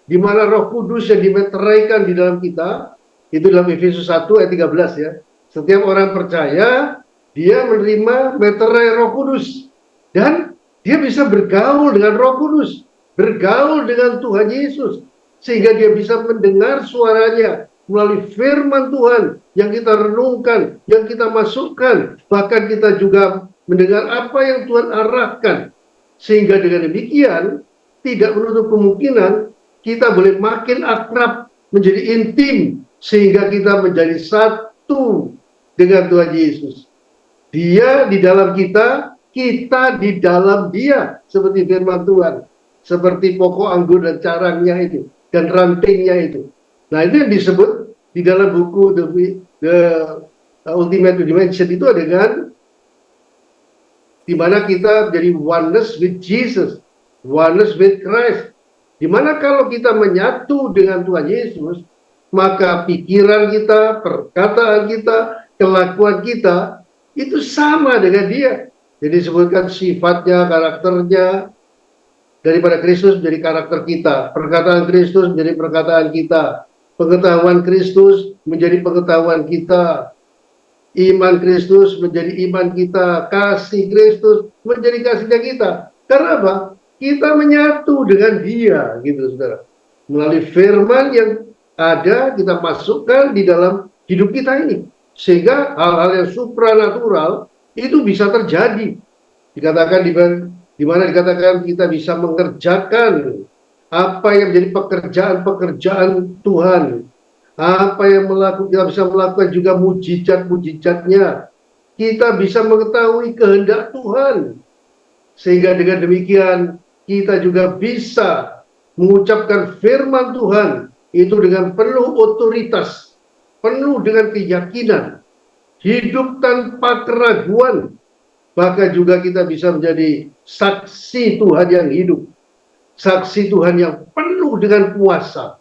Di mana Roh Kudus yang dimeteraikan di dalam kita, itu dalam Efesus 1 ayat 13 ya. Setiap orang percaya, dia menerima meterai Roh Kudus. Dan dia bisa bergaul dengan Roh Kudus, bergaul dengan Tuhan Yesus, sehingga dia bisa mendengar suaranya melalui firman Tuhan yang kita renungkan, yang kita masukkan, bahkan kita juga mendengar apa yang Tuhan arahkan. Sehingga dengan demikian, tidak menutup kemungkinan kita boleh makin akrab, menjadi intim, sehingga kita menjadi satu dengan Tuhan Yesus. Dia di dalam kita, kita di dalam Dia, seperti firman Tuhan, seperti pokok anggur dan carangnya itu, dan rantingnya itu. Nah, itu yang disebut di dalam buku The Ultimate Dimension itu dengan di mana kita menjadi oneness with Jesus, oneness with Christ. Di mana kalau kita menyatu dengan Tuhan Yesus, maka pikiran kita, perkataan kita, kelakuan kita itu sama dengan Dia. Jadi disebutkan sifatnya, karakternya daripada Kristus menjadi karakter kita, perkataan Kristus menjadi perkataan kita, pengetahuan Kristus menjadi pengetahuan kita, iman Kristus menjadi iman kita, kasih Kristus menjadi kasihnya kita. Karena apa? Kita menyatu dengan Dia, gitu saudara. Melalui firman yang ada, kita masukkan di dalam hidup kita ini. Sehingga hal-hal yang supranatural itu bisa terjadi. Dikatakan di mana dikatakan kita bisa mengerjakan apa yang menjadi pekerjaan-pekerjaan Tuhan. Apa yang kita bisa melakukan juga mujizat-mujizatnya. Kita bisa mengetahui kehendak Tuhan. Sehingga dengan demikian kita juga bisa mengucapkan firman Tuhan itu dengan penuh otoritas, penuh dengan keyakinan, hidup tanpa keraguan. Bahkan juga kita bisa menjadi saksi Tuhan yang hidup, saksi Tuhan yang penuh dengan kuasa.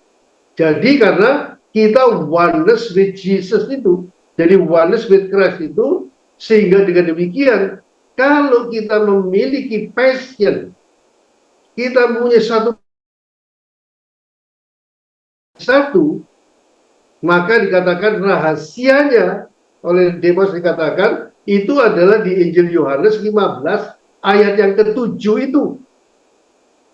Jadi karena kita oneness with Jesus itu, jadi oneness with Christ itu, sehingga dengan demikian kalau kita memiliki passion, kita punya satu, maka dikatakan rahasianya oleh Demos dikatakan itu adalah di Injil Yohanes 15 ayat yang ke-7 itu.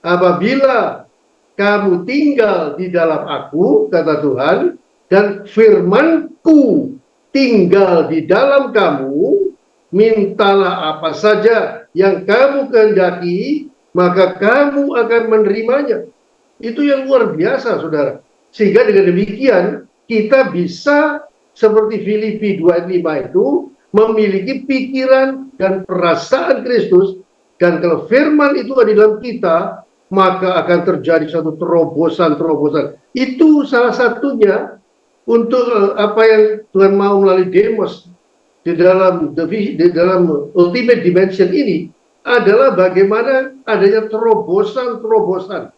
Apabila kamu tinggal di dalam aku, kata Tuhan, dan firman-Ku tinggal di dalam kamu, mintalah apa saja yang kamu kehendaki, maka kamu akan menerimanya. Itu yang luar biasa, saudara. Sehingga dengan demikian, kita bisa seperti Filipi 2 ayat 5 itu, memiliki pikiran dan perasaan Kristus, dan kalau firman itu ada di dalam kita, maka akan terjadi satu terobosan-terobosan. Itu salah satunya untuk apa yang Tuhan mau melalui Demos di dalam Ultimate Dimension ini adalah bagaimana adanya terobosan-terobosan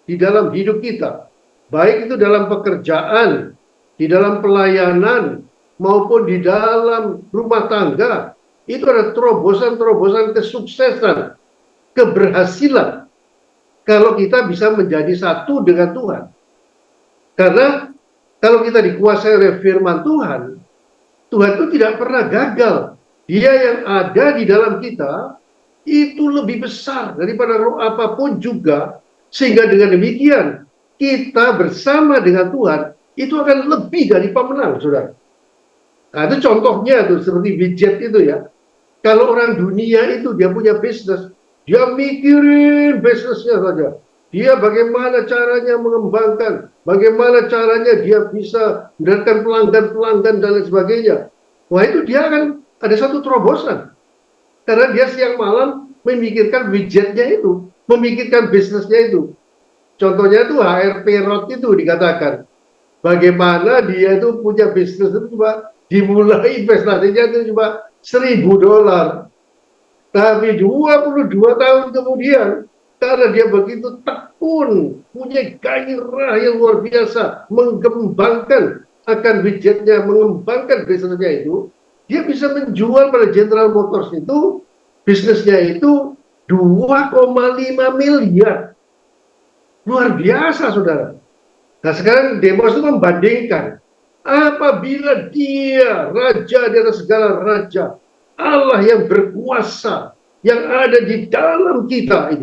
di dalam hidup kita, baik itu dalam pekerjaan, di dalam pelayanan, maupun di dalam rumah tangga. Itu ada terobosan-terobosan kesuksesan, keberhasilan, kalau kita bisa menjadi satu dengan Tuhan. Karena kalau kita dikuasai oleh firman Tuhan, Tuhan itu tidak pernah gagal. Dia yang ada di dalam kita itu lebih besar daripada roh apapun juga, sehingga dengan demikian kita bersama dengan Tuhan itu akan lebih dari pemenang, saudara. Nah, itu contohnya tuh seperti widget itu ya. Kalau orang dunia itu dia punya bisnis, dia mikirin bisnisnya saja. dia bagaimana caranya mengembangkan, bagaimana caranya dia bisa mendapatkan pelanggan-pelanggan dan lain sebagainya. Wah, itu dia akan ada satu terobosan. Karena dia siang malam memikirkan widgetnya itu, memikirkan bisnisnya itu. Contohnya itu HRP Road itu dikatakan. Bagaimana dia itu punya bisnis itu cuma dimulai investasinya itu cuma $1.000. Tapi 22 tahun kemudian, karena dia begitu tekun, punya gairah yang luar biasa, mengembangkan akan widgetnya, mengembangkan bisnisnya itu, dia bisa menjual pada General Motors itu, bisnisnya itu 2,5 miliar. Luar biasa, saudara. Nah, sekarang Demos itu membandingkan, apabila dia raja di atas segala raja, Allah yang berkuasa, yang ada di dalam kita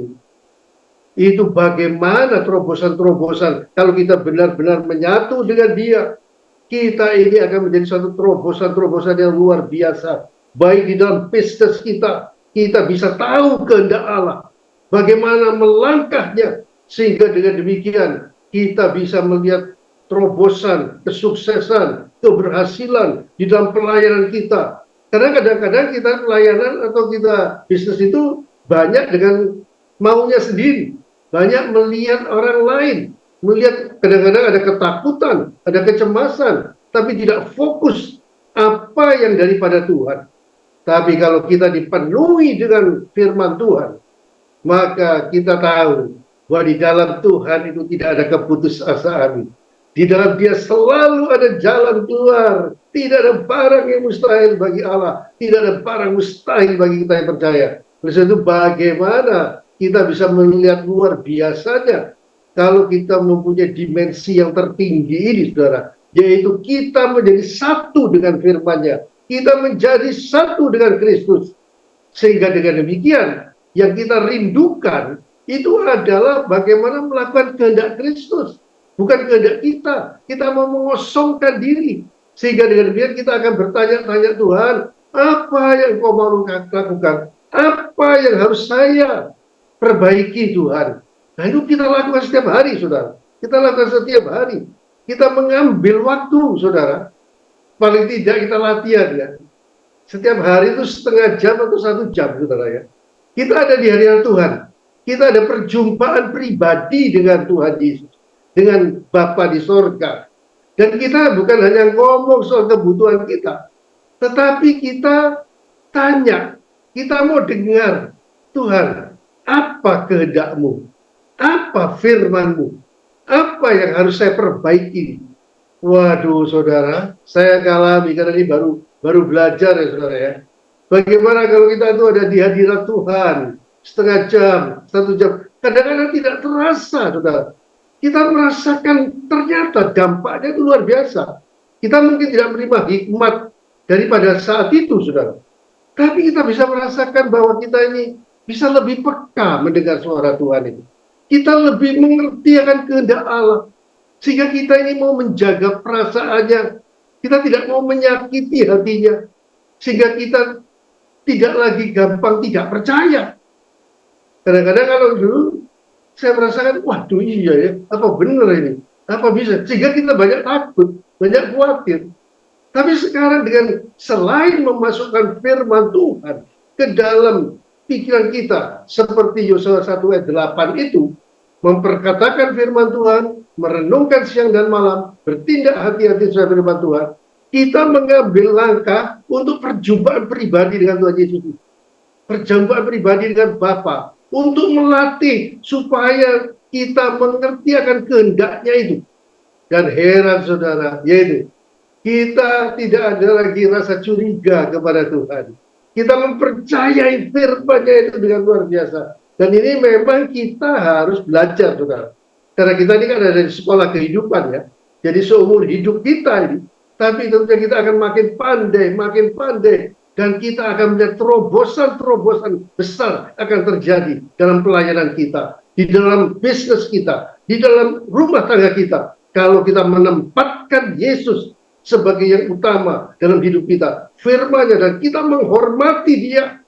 itu bagaimana terobosan-terobosan kalau kita benar-benar menyatu dengan dia, kita ini akan menjadi suatu terobosan-terobosan yang luar biasa. Baik di dalam bisnis kita bisa tahu kehendak Allah, bagaimana melangkahnya, sehingga dengan demikian kita bisa melihat terobosan, kesuksesan, keberhasilan di dalam pelayanan kita. Karena kadang-kadang kita pelayanan atau kita bisnis itu banyak dengan maunya sendiri, banyak melihat orang lain, melihat kadang-kadang ada ketakutan, ada kecemasan, tapi tidak fokus apa yang daripada Tuhan. Tapi kalau kita dipenuhi dengan firman Tuhan, maka kita tahu bahwa di dalam Tuhan itu tidak ada keputusasaan. Di dalam Dia selalu ada jalan keluar. Tidak ada barang yang mustahil bagi Allah. Tidak ada barang mustahil bagi kita yang percaya. Oleh sebab itu bagaimana kita bisa melihat luar biasanya kalau kita mempunyai dimensi yang tertinggi ini, saudara. Yaitu kita menjadi satu dengan firman-Nya. Kita menjadi satu dengan Kristus. Sehingga dengan demikian, yang kita rindukan itu adalah bagaimana melakukan kehendak Kristus. Bukan kehendak kita. Kita mau mengosongkan diri. Sehingga dengan demikian kita akan bertanya-tanya, Tuhan, apa yang kau mau lakukan? Apa yang harus saya perbaiki, Tuhan? Nah, itu kita lakukan setiap hari, saudara. Kita lakukan setiap hari. Kita mengambil waktu, saudara. Paling tidak kita latihan, ya. Setiap hari itu setengah jam atau 1 jam, saudara, ya. Kita ada di hadirat Tuhan. Kita ada perjumpaan pribadi dengan Tuhan Yesus, dengan Bapa di sorga. Dan kita bukan hanya ngomong soal kebutuhan kita, tetapi kita tanya, kita mau dengar, Tuhan, apa kehendak-Mu? Apa firman-Mu? Apa yang harus saya perbaiki? Waduh, saudara, saya alami karena ini baru belajar, ya, saudara, ya. Bagaimana kalau kita itu ada di hadirat Tuhan, setengah jam, 1 jam, kadang-kadang tidak terasa, saudara. Kita merasakan ternyata dampaknya itu luar biasa. Kita mungkin tidak menerima hikmat daripada saat itu, saudara. Tapi kita bisa merasakan bahwa kita ini bisa lebih peka mendengar suara Tuhan itu. Kita lebih mengerti akan kehendak Allah. Sehingga kita ini mau menjaga perasaannya. Kita tidak mau menyakiti hatinya. Sehingga kita tidak lagi gampang tidak percaya. Kadang-kadang kalau dulu saya merasakan, waduh iya ya, apa benar ini? Apa bisa? Sehingga kita banyak takut, banyak khawatir. Tapi sekarang dengan selain memasukkan firman Tuhan ke dalam pikiran kita, seperti Yosua 1 ayat 8 itu, memperkatakan firman Tuhan, merenungkan siang dan malam, bertindak hati-hati sesuai firman Tuhan, kita mengambil langkah untuk perjumpaan pribadi dengan Tuhan Yesus. Perjumpaan pribadi dengan Bapa. Untuk melatih supaya kita mengerti akan kehendaknya itu. Dan heran, saudara, yaitu kita tidak ada lagi rasa curiga kepada Tuhan. Kita mempercayai firman-Nya itu dengan luar biasa. Dan ini memang kita harus belajar, saudara. Karena kita ini kan ada di sekolah kehidupan, ya. Jadi seumur hidup kita ini, tapi tentunya kita akan makin pandai, dan kita akan melihat terobosan-terobosan besar akan terjadi dalam pelayanan kita, di dalam bisnis kita, di dalam rumah tangga kita. Kalau kita menempatkan Yesus sebagai yang utama dalam hidup kita, firman-Nya, dan kita menghormati Dia,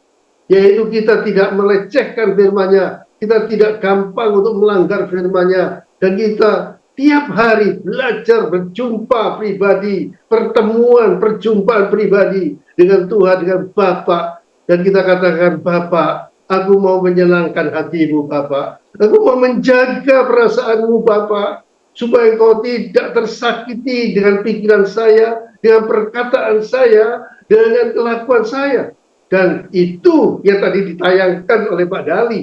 yaitu kita tidak melecehkan firman-Nya, kita tidak gampang untuk melanggar firman-Nya, dan kita tiap hari belajar berjumpa pribadi, perjumpaan pribadi dengan Tuhan, dengan Bapa, dan kita katakan, Bapa, aku mau menyenangkan hatimu, Bapa. Aku mau menjaga perasaanmu, Bapa, supaya engkau tidak tersakiti dengan pikiran saya, dengan perkataan saya, dengan kelakuan saya. Dan itu yang tadi ditayangkan oleh Pak Dali,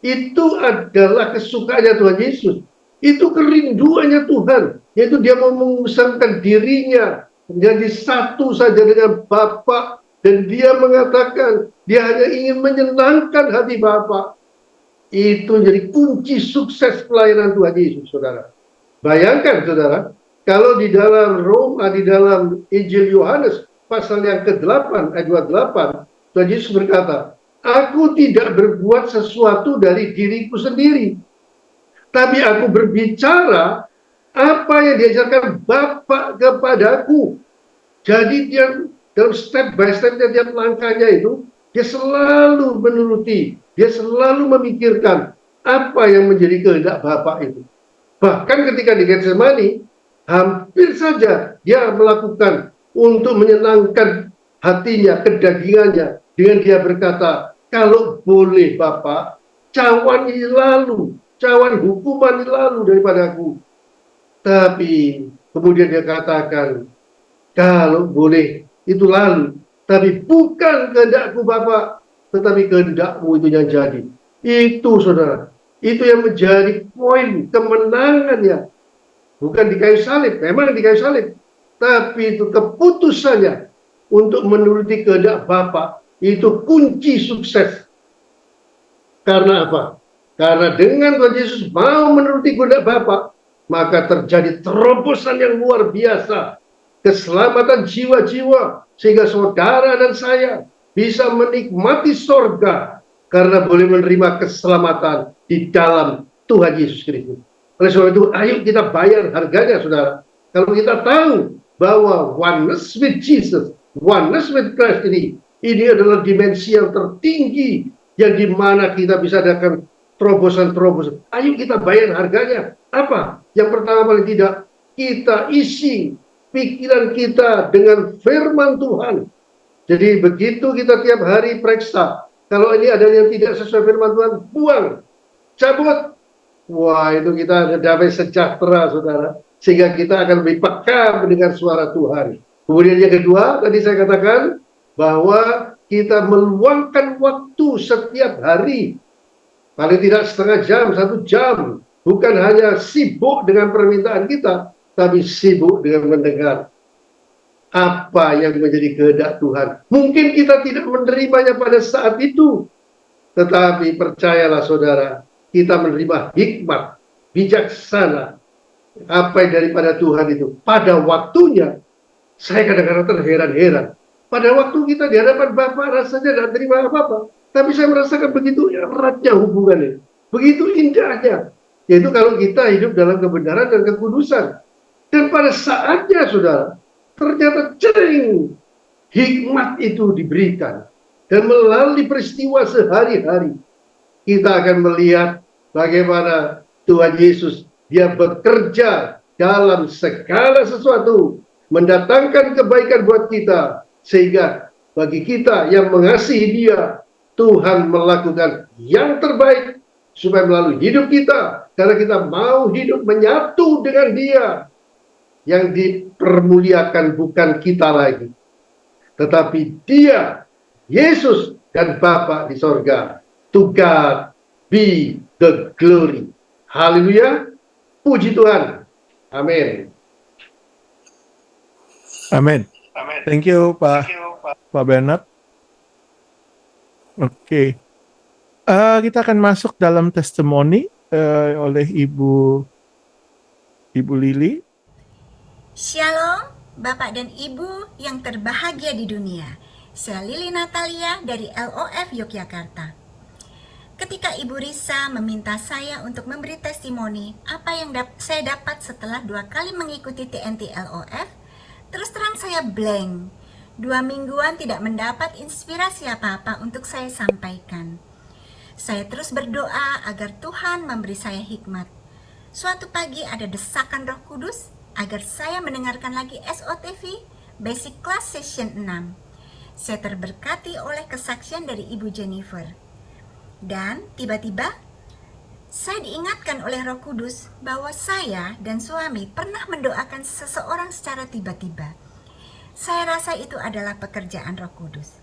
itu adalah kesukaannya Tuhan Yesus. Itu kerinduannya Tuhan, yaitu dia mau mengusapkan dirinya menjadi satu saja dengan Bapa, dan dia mengatakan dia hanya ingin menyenangkan hati Bapa. Itu menjadi kunci sukses pelayanan Tuhan Yesus, saudara. Bayangkan, saudara, kalau di dalam di dalam Injil Yohanes pasal yang ke-8 ayat 28, Tuhan Yesus berkata, aku tidak berbuat sesuatu dari diriku sendiri, tapi aku berbicara apa yang diajarkan Bapa kepadaku. Jadi dia dalam step by step-nya, tiap langkahnya itu, dia selalu menuruti, dia selalu memikirkan apa yang menjadi kehendak Bapa itu. Bahkan ketika di Getsemani, hampir saja dia melakukan untuk menyenangkan hatinya, kedagingannya, dengan dia berkata, kalau boleh Bapa, cawan ini lalu, cawan hukuman ini lalu daripadaku. Tapi kemudian dia katakan, kalau boleh itu lalu, tapi bukan kehendakku Bapa, tetapi kehendakmu itu yang jadi. Itu, saudara, itu yang menjadi poin kemenangannya. Bukan di kayu salib, memang di kayu salib, tapi itu keputusannya untuk menuruti kehendak Bapa. Itu kunci sukses. Karena apa? Karena dengan Tuhan Yesus mau menuruti kehendak Bapa, maka terjadi terobosan yang luar biasa, keselamatan jiwa-jiwa, sehingga saudara dan saya bisa menikmati sorga karena boleh menerima keselamatan di dalam Tuhan Yesus Kristus. Oleh sebab itu, ayo kita bayar harganya, saudara. Kalau kita tahu bahwa oneness with Jesus, oneness with Christ ini adalah dimensi yang tertinggi, yang dimana kita bisa adakan terobosan-terobosan. Ayo kita bayar harganya. Apa? Yang pertama, paling tidak, kita isi pikiran kita dengan firman Tuhan. Jadi begitu kita tiap hari periksa, kalau ini ada yang tidak sesuai firman Tuhan, buang, cabut. Wah, itu kita ada damai sejahtera, saudara. Sehingga kita akan lebih peka mendengar suara Tuhan. Kemudian yang kedua, tadi saya katakan bahwa kita meluangkan waktu setiap hari, paling tidak setengah jam, 1 jam, bukan hanya sibuk dengan permintaan kita, tapi sibuk dengan mendengar apa yang menjadi kehendak Tuhan. Mungkin kita tidak menerimanya pada saat itu, tetapi percayalah saudara, kita menerima hikmat, bijaksana, apa yang daripada Tuhan itu. Pada waktunya, saya kadang-kadang terheran-heran. Pada waktu kita di hadapan Bapa rasanya tidak terima apa-apa, tapi saya merasakan begitu eratnya hubungannya, begitu indahnya, yaitu kalau kita hidup dalam kebenaran dan kekudusan. Dan pada saatnya, saudara, ternyata jering hikmat itu diberikan. Dan melalui peristiwa sehari-hari, kita akan melihat bagaimana Tuhan Yesus, dia bekerja dalam segala sesuatu, mendatangkan kebaikan buat kita, sehingga bagi kita yang mengasihi dia, Tuhan melakukan yang terbaik supaya melalui hidup kita, karena kita mau hidup menyatu dengan dia. Yang dipermuliakan bukan kita lagi, tetapi dia, Yesus dan Bapa di sorga. To God be the glory. Haleluya. Puji Tuhan. Amin. Amin. Thank you, Pak Bernard. Oke. Kita akan masuk dalam testimoni oleh Ibu Lili. Shalom, Bapak dan Ibu yang terbahagia di dunia. Saya Lili Natalia dari LOF Yogyakarta. Ketika Ibu Risa meminta saya untuk memberi testimoni apa yang saya dapat setelah 2 kali mengikuti TNT LOF, terus terang saya blank. 2 mingguan tidak mendapat inspirasi apa-apa untuk saya sampaikan. Saya terus berdoa agar Tuhan memberi saya hikmat. Suatu pagi ada desakan Roh Kudus agar saya mendengarkan lagi SOTV Basic Class Session 6. Saya terberkati oleh kesaksian dari Ibu Jennifer. Dan tiba-tiba saya diingatkan oleh Roh Kudus bahwa saya dan suami pernah mendoakan seseorang secara tiba-tiba. Saya rasa itu adalah pekerjaan Roh Kudus.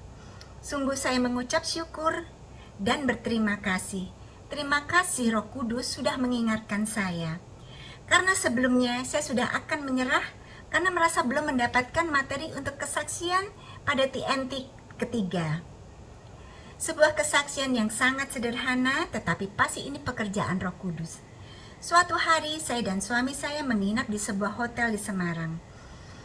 Sungguh saya mengucap syukur dan berterima kasih. Terima kasih Roh Kudus sudah mengingatkan saya. Karena sebelumnya saya sudah akan menyerah karena merasa belum mendapatkan materi untuk kesaksian pada TNT ketiga. Sebuah kesaksian yang sangat sederhana, tetapi pasti ini pekerjaan Roh Kudus. Suatu hari saya dan suami saya menginap di sebuah hotel di Semarang.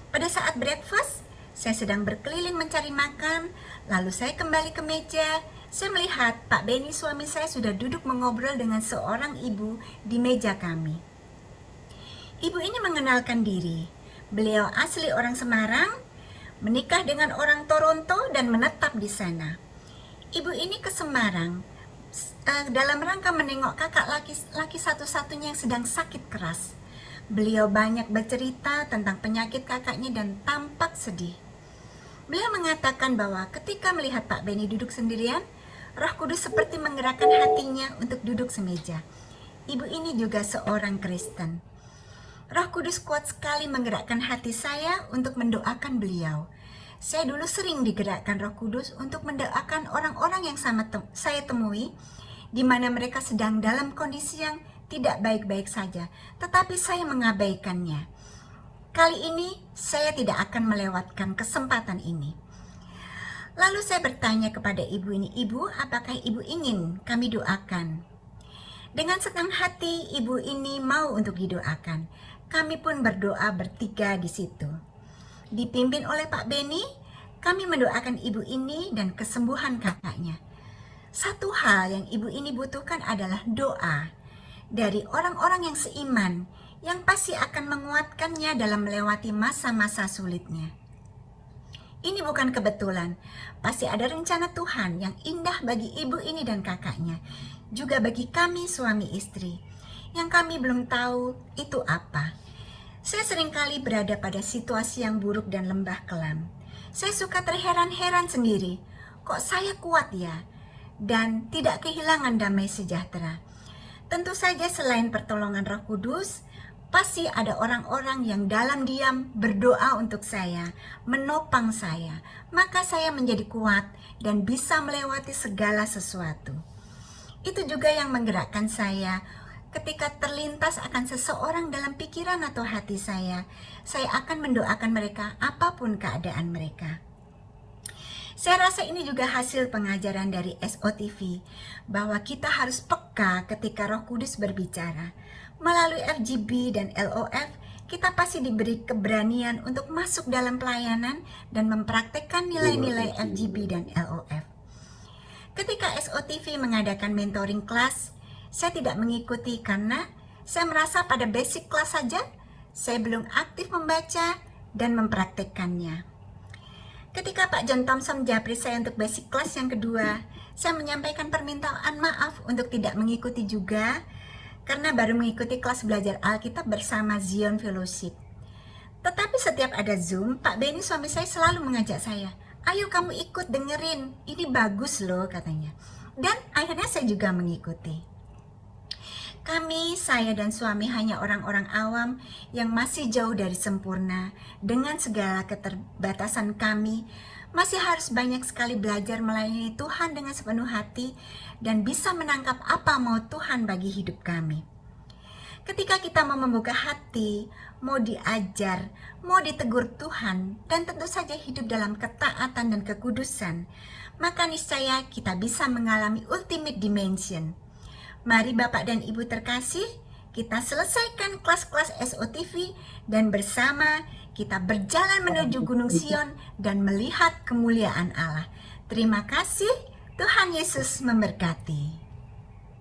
Pada saat breakfast, saya sedang berkeliling mencari makan, lalu saya kembali ke meja. Saya melihat Pak Benny suami saya sudah duduk mengobrol dengan seorang ibu di meja kami. Ibu ini mengenalkan diri. Beliau asli orang Semarang, menikah dengan orang Toronto dan menetap di sana. Ibu ini ke Semarang dalam rangka menengok kakak laki satu-satunya yang sedang sakit keras. Beliau banyak bercerita tentang penyakit kakaknya dan tampak sedih. Beliau mengatakan bahwa ketika melihat Pak Benny duduk sendirian, Roh Kudus seperti menggerakkan hatinya untuk duduk semeja. Ibu ini juga seorang Kristen. Roh Kudus kuat sekali menggerakkan hati saya untuk mendoakan beliau. Saya dulu sering digerakkan Roh Kudus untuk mendoakan orang-orang yang saya temui, di mana mereka sedang dalam kondisi yang tidak baik-baik saja, tetapi saya mengabaikannya. Kali ini saya tidak akan melewatkan kesempatan ini. Lalu saya bertanya kepada ibu ini, "Ibu, apakah ibu ingin kami doakan?" Dengan senang hati ibu ini mau untuk didoakan. Kami pun berdoa bertiga di situ. Dipimpin oleh Pak Benny, kami mendoakan ibu ini dan kesembuhan kakaknya. Satu hal yang ibu ini butuhkan adalah doa dari orang-orang yang seiman, yang pasti akan menguatkannya dalam melewati masa-masa sulitnya. Ini bukan kebetulan, pasti ada rencana Tuhan yang indah bagi ibu ini dan kakaknya, juga bagi kami suami istri, yang kami belum tahu itu apa. Saya seringkali berada pada situasi yang buruk dan lembah kelam. Saya suka terheran-heran sendiri, kok saya kuat ya, dan tidak kehilangan damai sejahtera. Tentu saja selain pertolongan Roh Kudus, pasti ada orang-orang yang dalam diam berdoa untuk saya, menopang saya, maka saya menjadi kuat dan bisa melewati segala sesuatu. Itu juga yang menggerakkan saya ketika terlintas akan seseorang dalam pikiran atau hati saya akan mendoakan mereka apapun keadaan mereka. Saya rasa ini juga hasil pengajaran dari SOTV, bahwa kita harus peka ketika Roh Kudus berbicara. Melalui FGB dan LOF, kita pasti diberi keberanian untuk masuk dalam pelayanan dan mempraktekkan nilai-nilai FGB dan LOF. Ketika SOTV mengadakan mentoring class, saya tidak mengikuti karena saya merasa pada basic class saja, saya belum aktif membaca dan mempraktekkannya. Ketika Pak John Thompson japri saya untuk basic class yang kedua, saya menyampaikan permintaan maaf untuk tidak mengikuti juga, karena baru mengikuti kelas belajar Alkitab bersama Zion Fellowship. Tetapi setiap ada Zoom, Pak Benny suami saya selalu mengajak saya, "Ayo kamu ikut dengerin, ini bagus loh," katanya. Dan akhirnya saya juga mengikuti. Kami, saya dan suami hanya orang-orang awam yang masih jauh dari sempurna. Dengan segala keterbatasan kami, masih harus banyak sekali belajar melayani Tuhan dengan sepenuh hati dan bisa menangkap apa mau Tuhan bagi hidup kami. Ketika kita mau membuka hati, mau diajar, mau ditegur Tuhan, dan tentu saja hidup dalam ketaatan dan kekudusan, maka niscaya kita bisa mengalami ultimate dimension. Mari Bapak dan Ibu terkasih, kita selesaikan kelas-kelas SOTV dan bersama kita berjalan menuju Gunung Sion dan melihat kemuliaan Allah. Terima kasih, Tuhan Yesus memberkati.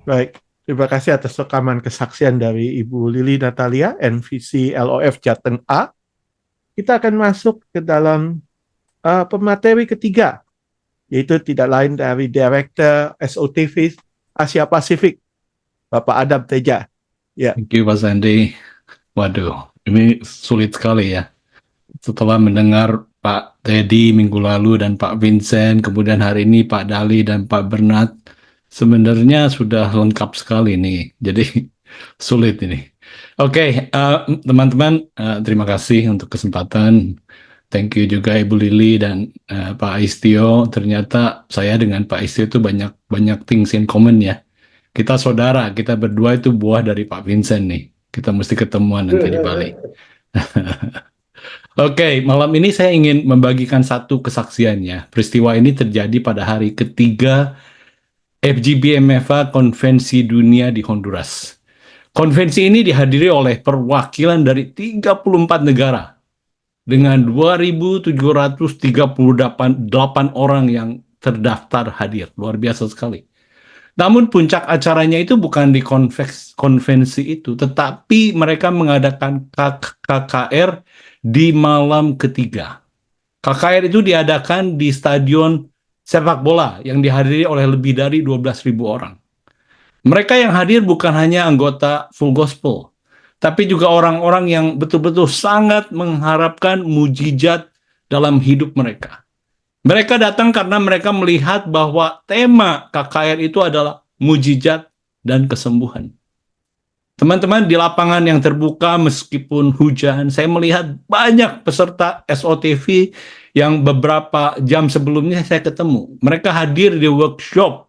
Baik, terima kasih atas rekaman kesaksian dari Ibu Lili Natalia, NVC LOF Jateng A. Kita akan masuk ke dalam pemateri ketiga, yaitu tidak lain dari Director SOTV Asia Pasifik, Bapak Adam Teja. Ya. Thank you Pak Sandy. Waduh, ini sulit sekali ya. Setelah mendengar Pak Teddy minggu lalu dan Pak Vincent, kemudian hari ini Pak Dali dan Pak Bernard, sebenarnya sudah lengkap sekali nih. Jadi sulit ini. Oke, teman-teman, terima kasih untuk kesempatan. Thank you juga Ibu Lili dan Pak Istio. Ternyata saya dengan Pak Istio itu banyak things in common ya. Kita saudara, kita berdua itu buah dari Pak Vincent nih. Kita mesti ketemuan nanti di Bali. Oke, malam ini saya ingin membagikan satu kesaksiannya. Peristiwa ini terjadi pada hari ketiga FGBMFA Konvensi Dunia di Honduras. Konvensi ini dihadiri oleh perwakilan dari 34 negara dengan 2.738 orang yang terdaftar hadir. Luar biasa sekali. Namun puncak acaranya itu bukan di konvensi itu, tetapi mereka mengadakan KKR di malam ketiga. KKR itu diadakan di stadion sepak bola yang dihadiri oleh lebih dari 12.000 orang. Mereka yang hadir bukan hanya anggota Full Gospel, tapi juga orang-orang yang betul-betul sangat mengharapkan mujizat dalam hidup mereka. Mereka datang karena mereka melihat bahwa tema KKR itu adalah mujizat dan kesembuhan. Teman-teman, di lapangan yang terbuka meskipun hujan, saya melihat banyak peserta SOTV yang beberapa jam sebelumnya saya ketemu. Mereka hadir di workshop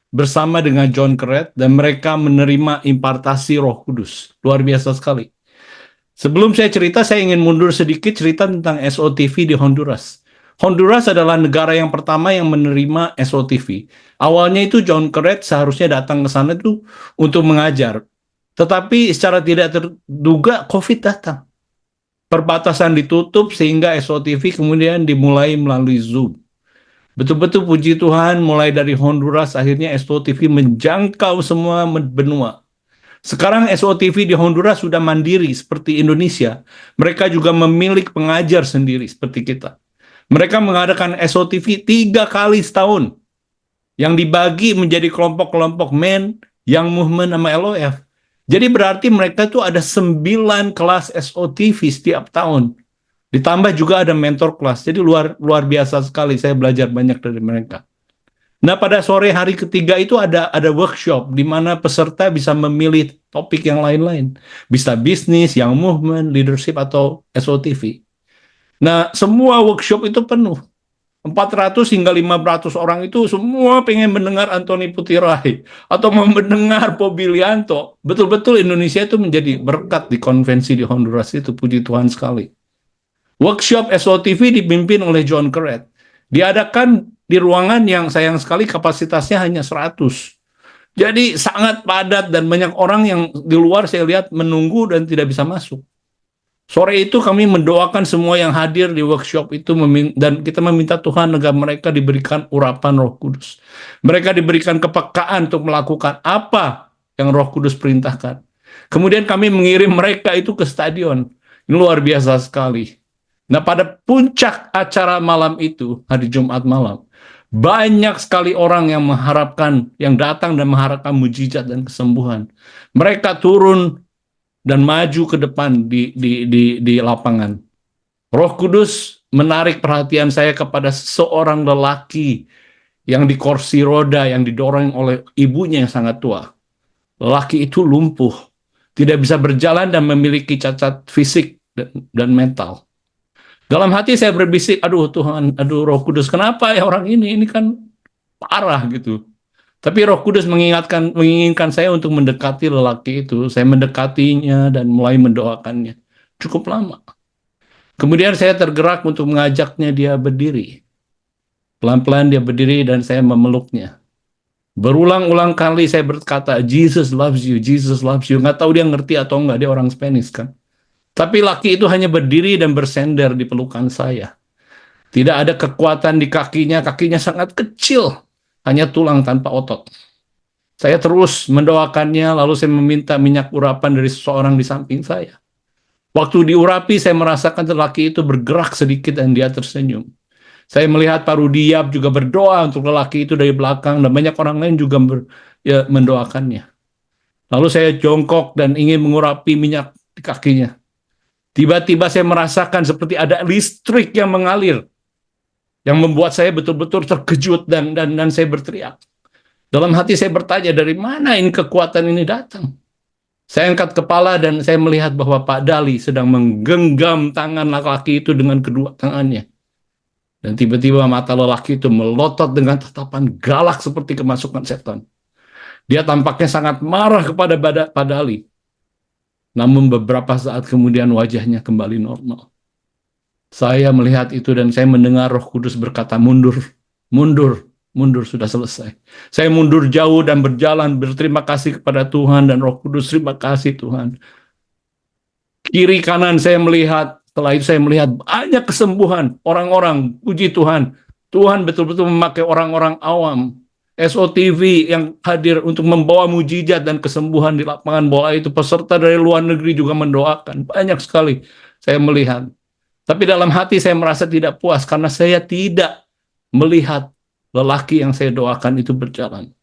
bersama dengan John Crete dan mereka menerima impartasi Roh Kudus. Luar biasa sekali. Sebelum saya cerita, saya ingin mundur sedikit cerita tentang SOTV di Honduras. Honduras adalah negara yang pertama yang menerima SOTV. Awalnya itu John Crete seharusnya datang ke sana itu untuk mengajar. Tetapi secara tidak terduga COVID datang. Perbatasan ditutup sehingga SOTV kemudian dimulai melalui Zoom. Betul-betul puji Tuhan, mulai dari Honduras akhirnya SOTV menjangkau semua benua. Sekarang SOTV di Honduras sudah mandiri seperti Indonesia. Mereka juga memiliki pengajar sendiri seperti kita. Mereka mengadakan SOTV 3 kali setahun yang dibagi menjadi kelompok-kelompok men, young movement, sama LOF. Jadi berarti mereka itu ada 9 kelas SOTV setiap tahun. Ditambah juga ada mentor kelas. Jadi luar biasa sekali, saya belajar banyak dari mereka. Nah, pada sore hari ketiga itu ada workshop di mana peserta bisa memilih topik yang lain-lain. Bisa bisnis, young movement, leadership, atau SOTV. Nah, semua workshop itu penuh. 400 hingga 500 orang itu semua pengen mendengar Antoni Putirai atau mendengar Pobilianto. Betul-betul Indonesia itu menjadi berkat di konvensi di Honduras itu, puji Tuhan sekali. Workshop SOTV dipimpin oleh John Crete. Diadakan di ruangan yang sayang sekali kapasitasnya hanya 100. Jadi sangat padat dan banyak orang yang di luar saya lihat menunggu dan tidak bisa masuk. Sore itu kami mendoakan semua yang hadir di workshop itu dan kita meminta Tuhan agar mereka diberikan urapan Roh Kudus. Mereka diberikan kepekaan untuk melakukan apa yang Roh Kudus perintahkan. Kemudian kami mengirim mereka itu ke stadion. Ini luar biasa sekali. Nah, pada puncak acara malam itu, hari Jumat malam, banyak sekali orang yang datang dan mengharapkan mujizat dan kesembuhan. Mereka turun dan maju ke depan di lapangan. Roh Kudus menarik perhatian saya kepada seorang lelaki yang di kursi roda yang didorong oleh ibunya yang sangat tua. Lelaki itu lumpuh, tidak bisa berjalan dan memiliki cacat fisik dan mental. Dalam hati saya berbisik, aduh Tuhan, aduh Roh Kudus, kenapa ya orang ini kan parah gitu. Tapi Roh Kudus menginginkan saya untuk mendekati lelaki itu. Saya mendekatinya dan mulai mendoakannya. Cukup lama. Kemudian saya tergerak untuk mengajaknya dia berdiri. Pelan-pelan dia berdiri dan saya memeluknya. Berulang-ulang kali saya berkata, Jesus loves you, Jesus loves you. Nggak tahu dia ngerti atau enggak, dia orang Spanish kan. Tapi laki itu hanya berdiri dan bersender di pelukan saya. Tidak ada kekuatan di kakinya sangat kecil. Hanya tulang tanpa otot. Saya terus mendoakannya, lalu saya meminta minyak urapan dari seseorang di samping saya. Waktu diurapi, saya merasakan lelaki itu bergerak sedikit dan dia tersenyum. Saya melihat Pak Rudiap juga berdoa untuk lelaki itu dari belakang, dan banyak orang lain juga mendoakannya. Lalu saya jongkok dan ingin mengurapi minyak di kakinya. Tiba-tiba saya merasakan seperti ada listrik yang mengalir, yang membuat saya betul-betul terkejut dan saya berteriak. Dalam hati saya bertanya, dari mana ini kekuatan ini datang? Saya angkat kepala dan saya melihat bahwa Pak Dali sedang menggenggam tangan laki-laki itu dengan kedua tangannya. Dan tiba-tiba mata lelaki itu melotot dengan tatapan galak seperti kemasukan setan. Dia tampaknya sangat marah kepada Pak Dali. Namun beberapa saat kemudian wajahnya kembali normal. Saya melihat itu dan saya mendengar Roh Kudus berkata, mundur, mundur, mundur, sudah selesai. Saya mundur jauh dan berjalan berterima kasih kepada Tuhan dan Roh Kudus. Terima kasih Tuhan. Kiri kanan saya melihat, setelah itu saya melihat banyak kesembuhan orang-orang. Puji Tuhan, Tuhan betul-betul memakai orang-orang awam. SOTV yang hadir untuk membawa mujizat dan kesembuhan di lapangan bola itu. Peserta dari luar negeri juga mendoakan. Banyak sekali saya melihat. Tapi dalam hati saya merasa tidak puas karena saya tidak melihat lelaki yang saya doakan itu berjalan.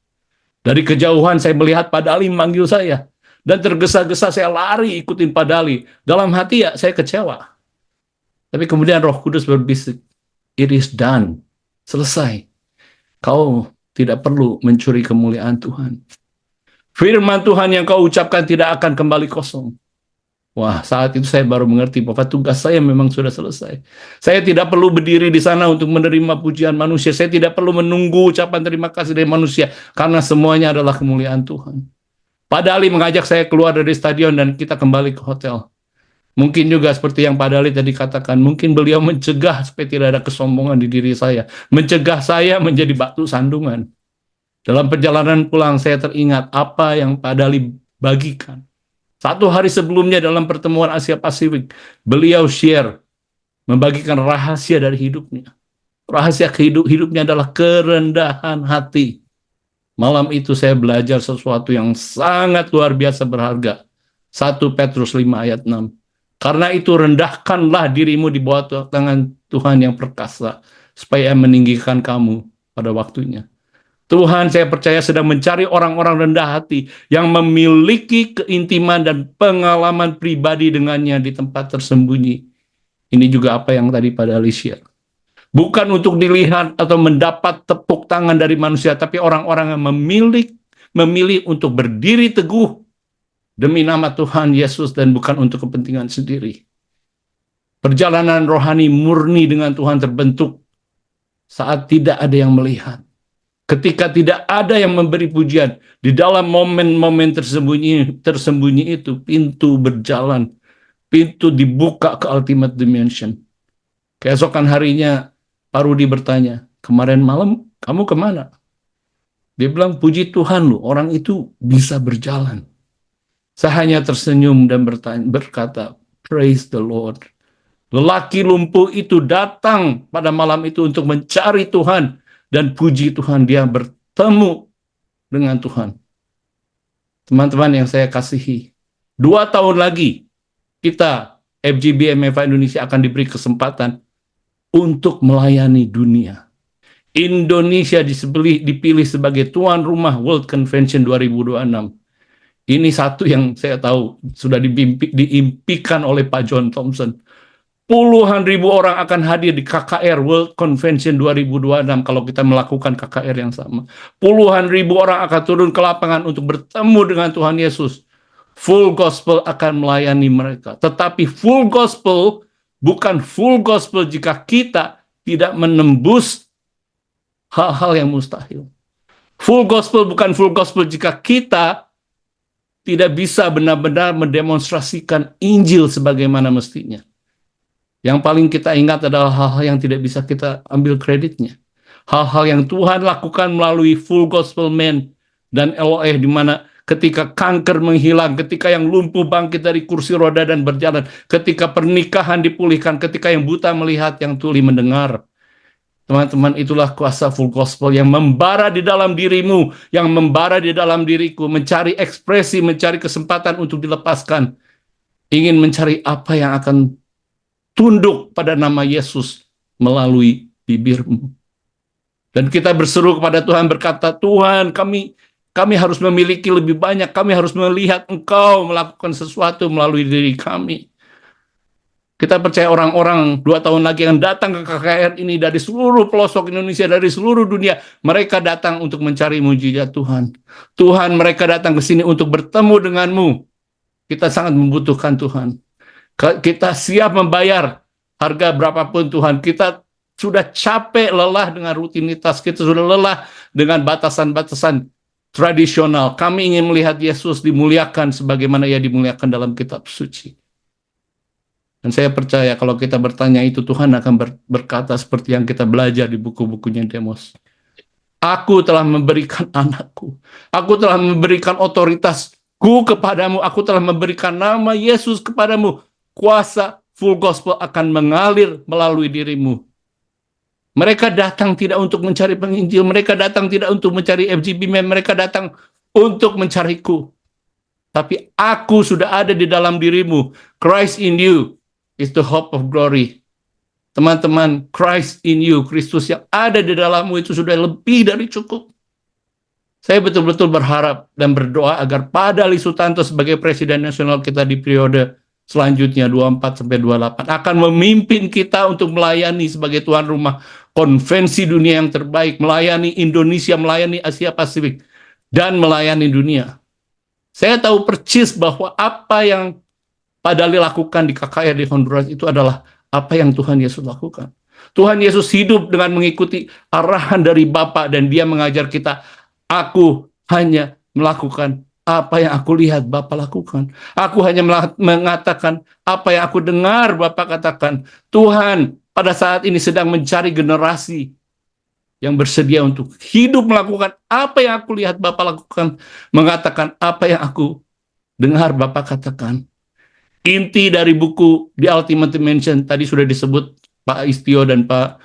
Dari kejauhan saya melihat Pak Dali memanggil saya. Dan tergesa-gesa saya lari ikutin Pak Dali. Dalam hati ya saya kecewa. Tapi kemudian Roh Kudus berbisik, it is done, selesai. Kau tidak perlu mencuri kemuliaan Tuhan. Firman Tuhan yang kau ucapkan tidak akan kembali kosong. Wah, saat itu saya baru mengerti bahwa tugas saya memang sudah selesai. Saya tidak perlu berdiri di sana untuk menerima pujian manusia. Saya tidak perlu menunggu ucapan terima kasih dari manusia. Karena semuanya adalah kemuliaan Tuhan. Pak Dali mengajak saya keluar dari stadion dan kita kembali ke hotel. Mungkin juga seperti yang Pak Dali tadi katakan, mungkin beliau mencegah supaya tidak ada kesombongan di diri saya. Mencegah saya menjadi batu sandungan. Dalam perjalanan pulang saya teringat apa yang Pak Dali bagikan. 1 hari sebelumnya dalam pertemuan Asia Pasifik, beliau share, membagikan rahasia dari hidupnya. Rahasia hidupnya adalah kerendahan hati. Malam itu saya belajar sesuatu yang sangat luar biasa berharga. 1 Petrus 5 ayat 6. Karena itu rendahkanlah dirimu di bawah tangan Tuhan yang perkasa, supaya meninggikan kamu pada waktunya. Tuhan saya percaya sedang mencari orang-orang rendah hati yang memiliki keintiman dan pengalaman pribadi dengannya di tempat tersembunyi. Ini juga apa yang tadi pada Alicia. Bukan untuk dilihat atau mendapat tepuk tangan dari manusia, tapi orang-orang yang memilih untuk berdiri teguh demi nama Tuhan Yesus dan bukan untuk kepentingan sendiri. Perjalanan rohani murni dengan Tuhan terbentuk saat tidak ada yang melihat. Ketika tidak ada yang memberi pujian, di dalam momen-momen tersembunyi itu, pintu berjalan, pintu dibuka ke ultimate dimension. Keesokan harinya, Pak Rudi bertanya, kemarin malam kamu kemana? Dia bilang, puji Tuhan loh, orang itu bisa berjalan. Saya hanya tersenyum dan berkata, praise the Lord. Lelaki lumpuh itu datang pada malam itu untuk mencari Tuhan. Dan puji Tuhan, dia bertemu dengan Tuhan. Teman-teman yang saya kasihi, 2 tahun lagi, kita, FGB MFA Indonesia akan diberi kesempatan untuk melayani dunia. Indonesia dipilih sebagai tuan rumah World Convention 2026. Ini satu yang saya tahu sudah diimpikan oleh Pak John Thompson. Puluhan ribu orang akan hadir di KKR World Convention 2026 kalau kita melakukan KKR yang sama. Puluhan ribu orang akan turun ke lapangan untuk bertemu dengan Tuhan Yesus. Full gospel akan melayani mereka. Tetapi full gospel bukan full gospel jika kita tidak menembus hal-hal yang mustahil. Full gospel bukan full gospel jika kita tidak bisa benar-benar mendemonstrasikan Injil sebagaimana mestinya. Yang paling kita ingat adalah hal-hal yang tidak bisa kita ambil kreditnya. Hal-hal yang Tuhan lakukan melalui full gospel man dan LOE, di mana ketika kanker menghilang, ketika yang lumpuh bangkit dari kursi roda dan berjalan, ketika pernikahan dipulihkan, ketika yang buta melihat, yang tuli mendengar. Teman-teman, itulah kuasa full gospel yang membara di dalam dirimu, yang membara di dalam diriku, mencari ekspresi, mencari kesempatan untuk dilepaskan. Ingin mencari apa yang akan tunduk pada nama Yesus melalui bibirmu. Dan kita berseru kepada Tuhan berkata, Tuhan kami harus memiliki lebih banyak, kami harus melihat Engkau melakukan sesuatu melalui diri kami. Kita percaya orang-orang 2 tahun lagi yang datang ke KKR ini dari seluruh pelosok Indonesia, dari seluruh dunia. Mereka datang untuk mencari mujizat Tuhan. Tuhan, mereka datang ke sini untuk bertemu denganmu. Kita sangat membutuhkan Tuhan. Kita siap membayar harga berapapun Tuhan. Kita sudah capek, lelah dengan rutinitas. Kita sudah lelah dengan batasan-batasan tradisional. Kami ingin melihat Yesus dimuliakan sebagaimana Ia dimuliakan dalam kitab suci. Dan saya percaya kalau kita bertanya itu, Tuhan akan berkata seperti yang kita belajar di buku-bukunya Demos. Aku telah memberikan anakku. Aku telah memberikan otoritasku kepadamu. Aku telah memberikan nama Yesus kepadamu. Kuasa full gospel akan mengalir melalui dirimu. Mereka datang tidak untuk mencari penginjil. Mereka datang tidak untuk mencari FGB. Mereka datang untuk mencariku. Tapi aku sudah ada di dalam dirimu. Christ in you is the hope of glory. Teman-teman, Christ in you, Kristus yang ada di dalammu itu sudah lebih dari cukup. Saya betul-betul berharap dan berdoa agar Pak Dali Sutanto sebagai Presiden Nasional kita di periode selanjutnya 24-28 akan memimpin kita untuk melayani sebagai tuan rumah konvensi dunia yang terbaik, melayani Indonesia, melayani Asia Pasifik, dan melayani dunia. Saya tahu persis bahwa apa yang Pak Dali lakukan di KKR di Honduras itu adalah apa yang Tuhan Yesus lakukan. Tuhan Yesus hidup dengan mengikuti arahan dari Bapa dan Dia mengajar kita, aku hanya melakukan apa yang aku lihat Bapa lakukan. Aku hanya mengatakan apa yang aku dengar Bapa katakan. Tuhan pada saat ini sedang mencari generasi yang bersedia untuk hidup melakukan apa yang aku lihat Bapa lakukan, mengatakan apa yang aku dengar Bapa katakan. Inti dari buku The Ultimate Dimension tadi sudah disebut Pak Istio dan Pak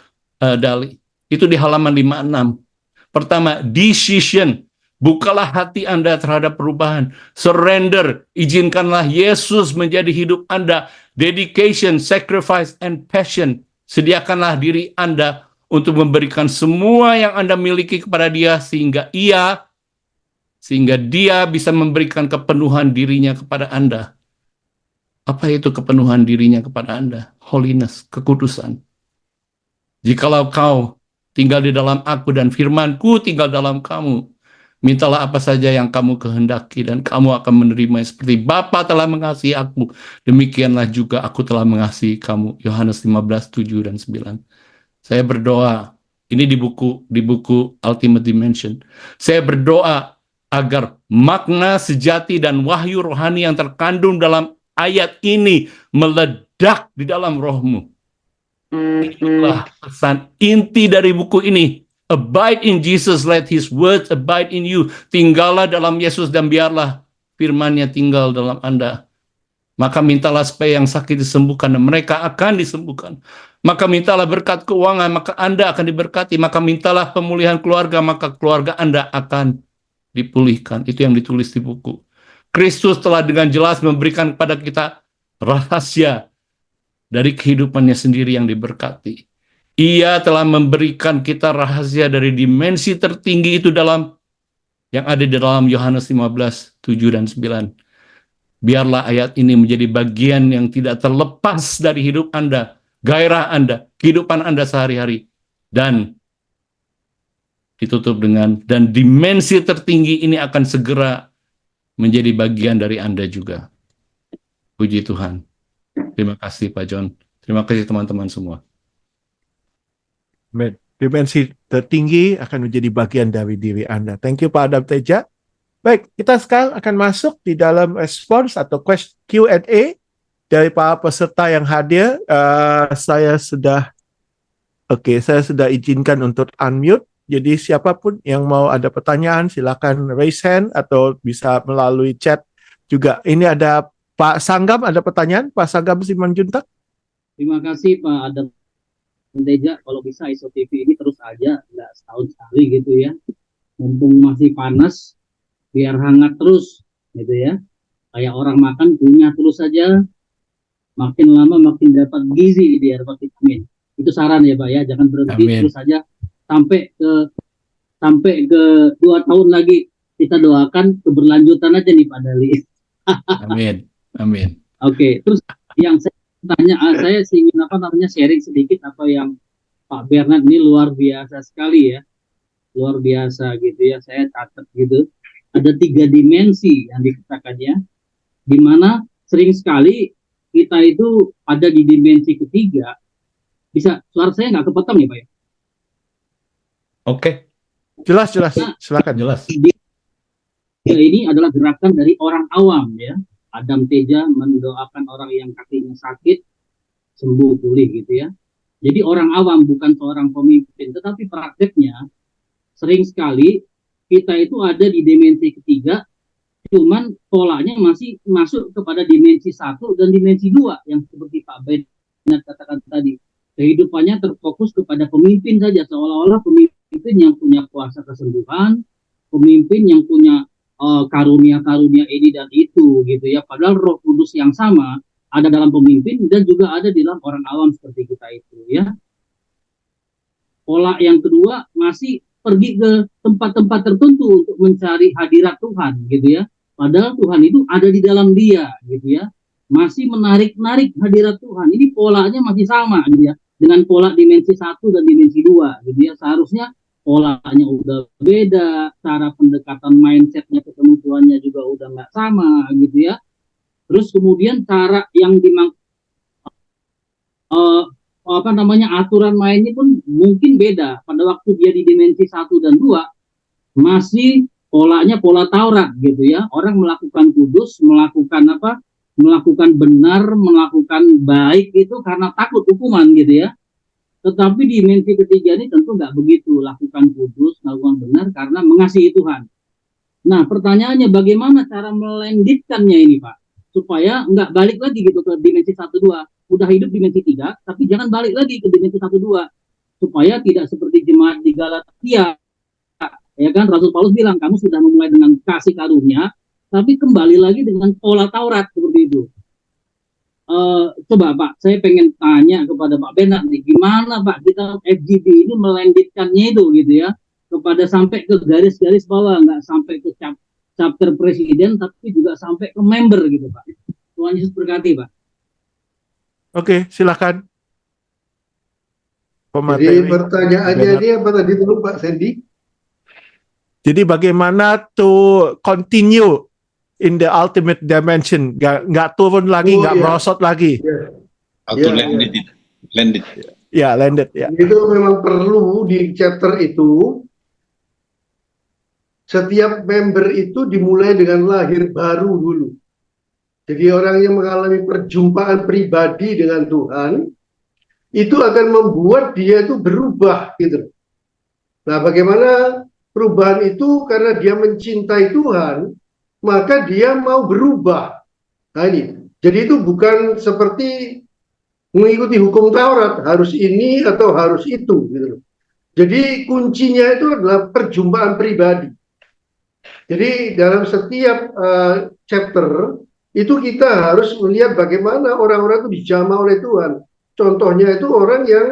Dali. Itu di halaman 56. Pertama, decision. Bukalah hati Anda terhadap perubahan. Surrender. Izinkanlah Yesus menjadi hidup Anda. Dedication, sacrifice, and passion. Sediakanlah diri Anda untuk memberikan semua yang Anda miliki kepada Dia sehingga Dia bisa memberikan kepenuhan dirinya kepada Anda. Apa itu kepenuhan dirinya kepada Anda? Holiness, kekudusan. Jikalau kau tinggal di dalam aku dan firman-Ku tinggal dalam kamu, mintalah apa saja yang kamu kehendaki dan kamu akan menerima seperti Bapa telah mengasihi aku, demikianlah juga aku telah mengasihi kamu. Yohanes 15:7 dan 9. Saya berdoa, ini di buku Ultimate Dimension. Saya berdoa agar makna sejati dan wahyu rohani yang terkandung dalam ayat ini meledak di dalam rohmu. Inilah pesan inti dari buku ini. Abide in Jesus, let His words abide in you. Tinggallah dalam Yesus dan biarlah firman-Nya tinggal dalam Anda. Maka mintalah supaya yang sakit disembuhkan dan mereka akan disembuhkan. Maka mintalah berkat keuangan, maka Anda akan diberkati. Maka mintalah pemulihan keluarga, maka keluarga Anda akan dipulihkan. Itu yang ditulis di buku. Kristus telah dengan jelas memberikan kepada kita rahasia dari kehidupannya sendiri yang diberkati. Ia telah memberikan kita rahasia dari dimensi tertinggi itu yang ada di dalam Yohanes 15:7 dan 9. Biarlah ayat ini menjadi bagian yang tidak terlepas dari hidup Anda, gairah Anda, kehidupan Anda sehari-hari. Dan ditutup dengan, dan dimensi tertinggi ini akan segera menjadi bagian dari Anda juga. Puji Tuhan. Terima kasih Pak John. Terima kasih teman-teman semua. Dimensi tertinggi akan menjadi bagian dari diri Anda. Thank you Pak Adam Teja. Baik, kita sekarang akan masuk di dalam respons atau Q&A dari para peserta yang hadir. Saya sudah izinkan untuk unmute. Jadi siapapun yang mau ada pertanyaan silakan raise hand atau bisa melalui chat juga. Ini ada Pak Sanggam, ada pertanyaan? Pak Sanggam Simanjuntak. Terima kasih Pak Adam Teja. Kalau bisa ISO-TV ini terus aja, nggak setahun sekali gitu ya. Mumpung masih panas, biar hangat terus gitu ya. Kayak orang makan punya terus saja. Makin lama makin dapat gizi biar vitamin. Itu saran ya Pak ya, jangan berhenti Amin. terus saja sampai ke 2 tahun lagi. Kita doakan keberlanjutan aja nih Pak Dali. Amin. Amin. Oke, terus yang saya tanya, saya ingin sharing sedikit apa yang Pak Bernard ini luar biasa sekali ya, luar biasa gitu ya. Saya catat gitu, ada 3 dimensi yang dikatakannya, di mana sering sekali kita itu ada di dimensi ketiga. Bisa, suara saya nggak kepotong ya Pak ya? Oke, Jelas, silakan. jelas. Ini adalah gerakan dari orang awam ya. Adam Teja mendoakan orang yang kakinya sakit sembuh pulih gitu ya. Jadi orang awam, bukan seorang pemimpin, tetapi prakteknya sering sekali kita itu ada di dimensi ketiga, cuman polanya masih masuk kepada dimensi 1 dan dimensi 2 yang seperti Pak Bernard katakan tadi. Kehidupannya terfokus kepada pemimpin saja, seolah-olah pemimpin yang punya kuasa kesembuhan, pemimpin yang punya karunia-karunia ini dan itu gitu ya. Padahal Roh Kudus yang sama ada dalam pemimpin dan juga ada di dalam orang awam seperti kita itu ya. Pola yang kedua masih pergi ke tempat-tempat tertentu untuk mencari hadirat Tuhan gitu ya. Padahal Tuhan itu ada di dalam dia gitu ya. Masih menarik-narik hadirat Tuhan. Ini polanya masih sama gitu ya. Dengan pola dimensi 1 dan dimensi 2 gitu ya. Seharusnya polanya udah beda, cara pendekatan mindsetnya ketemu Tuhannya juga udah nggak sama gitu ya. Terus kemudian cara yang aturan mainnya pun mungkin beda. Pada waktu dia di dimensi 1 dan 2 masih polanya pola Taurat gitu ya. Orang melakukan kudus, melakukan benar, melakukan baik itu karena takut hukuman gitu ya. Tetapi di dimensi ketiga ini tentu nggak begitu, lakukan kudus, lakukan benar karena mengasihi Tuhan. Nah pertanyaannya bagaimana cara melenditkannya ini Pak, supaya nggak balik lagi gitu ke dimensi 1-2, udah hidup dimensi 3, tapi jangan balik lagi ke dimensi 1-2, supaya tidak seperti jemaat di Galatia, ya kan Rasul Paulus bilang kamu sudah memulai dengan kasih karunia, tapi kembali lagi dengan pola Taurat seperti itu. Coba Pak, saya pengen tanya kepada Pak Bernard nih, gimana Pak kita FGD ini melenditkannya itu gitu ya, kepada sampai ke garis-garis bawah, nggak sampai ke chapter presiden, tapi juga sampai ke member gitu Pak. Tuhan Yesus berkati Pak. Oke, silakan. Jadi pertanyaannya ini apa tadi dulu Pak Sandy? Jadi bagaimana to continue in the ultimate dimension, nggak turun lagi, nggak merosot lagi. Atau landed. Ya, landed ya. Itu memang perlu di chapter itu. Setiap member itu dimulai dengan lahir baru dulu. Jadi orang yang mengalami perjumpaan pribadi dengan Tuhan itu akan membuat dia itu berubah gitu. Nah, bagaimana perubahan itu? Karena dia mencintai Tuhan, maka dia mau berubah. Nah ini, jadi itu bukan seperti mengikuti hukum Taurat, harus ini atau harus itu gitu. Jadi kuncinya itu adalah perjumpaan pribadi. Jadi dalam setiap chapter itu kita harus melihat bagaimana orang-orang itu dijamah oleh Tuhan. Contohnya itu orang yang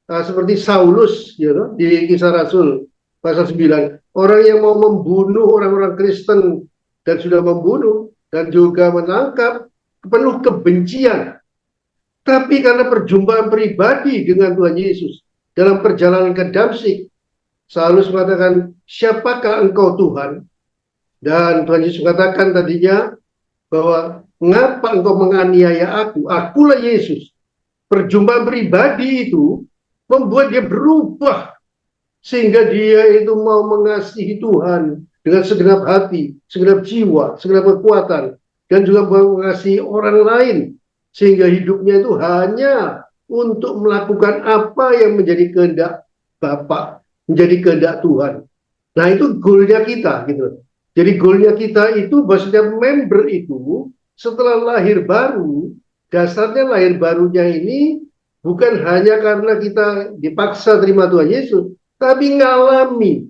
seperti Saulus gitu, di Kisah Rasul pasal 9. Orang yang mau membunuh orang-orang Kristen dan sudah membunuh dan juga menangkap, penuh kebencian. Tapi karena perjumpaan pribadi dengan Tuhan Yesus dalam perjalanan ke Damsyik, Saulus mengatakan, siapakah engkau Tuhan? Dan Tuhan Yesus katakan tadinya bahwa mengapa engkau menganiaya aku? Akulah Yesus. Perjumpaan pribadi itu membuat dia berubah sehingga dia itu mau mengasihi Tuhan dengan segenap hati, segenap jiwa, segenap kekuatan, dan juga mengasihi orang lain, sehingga hidupnya itu hanya untuk melakukan apa yang menjadi kehendak Bapa, menjadi kehendak Tuhan. Nah itu goalnya kita gitu. Jadi goalnya kita itu bahwa setiap member itu setelah lahir baru, dasarnya lahir barunya ini bukan hanya karena kita dipaksa terima Tuhan Yesus, tapi ngalami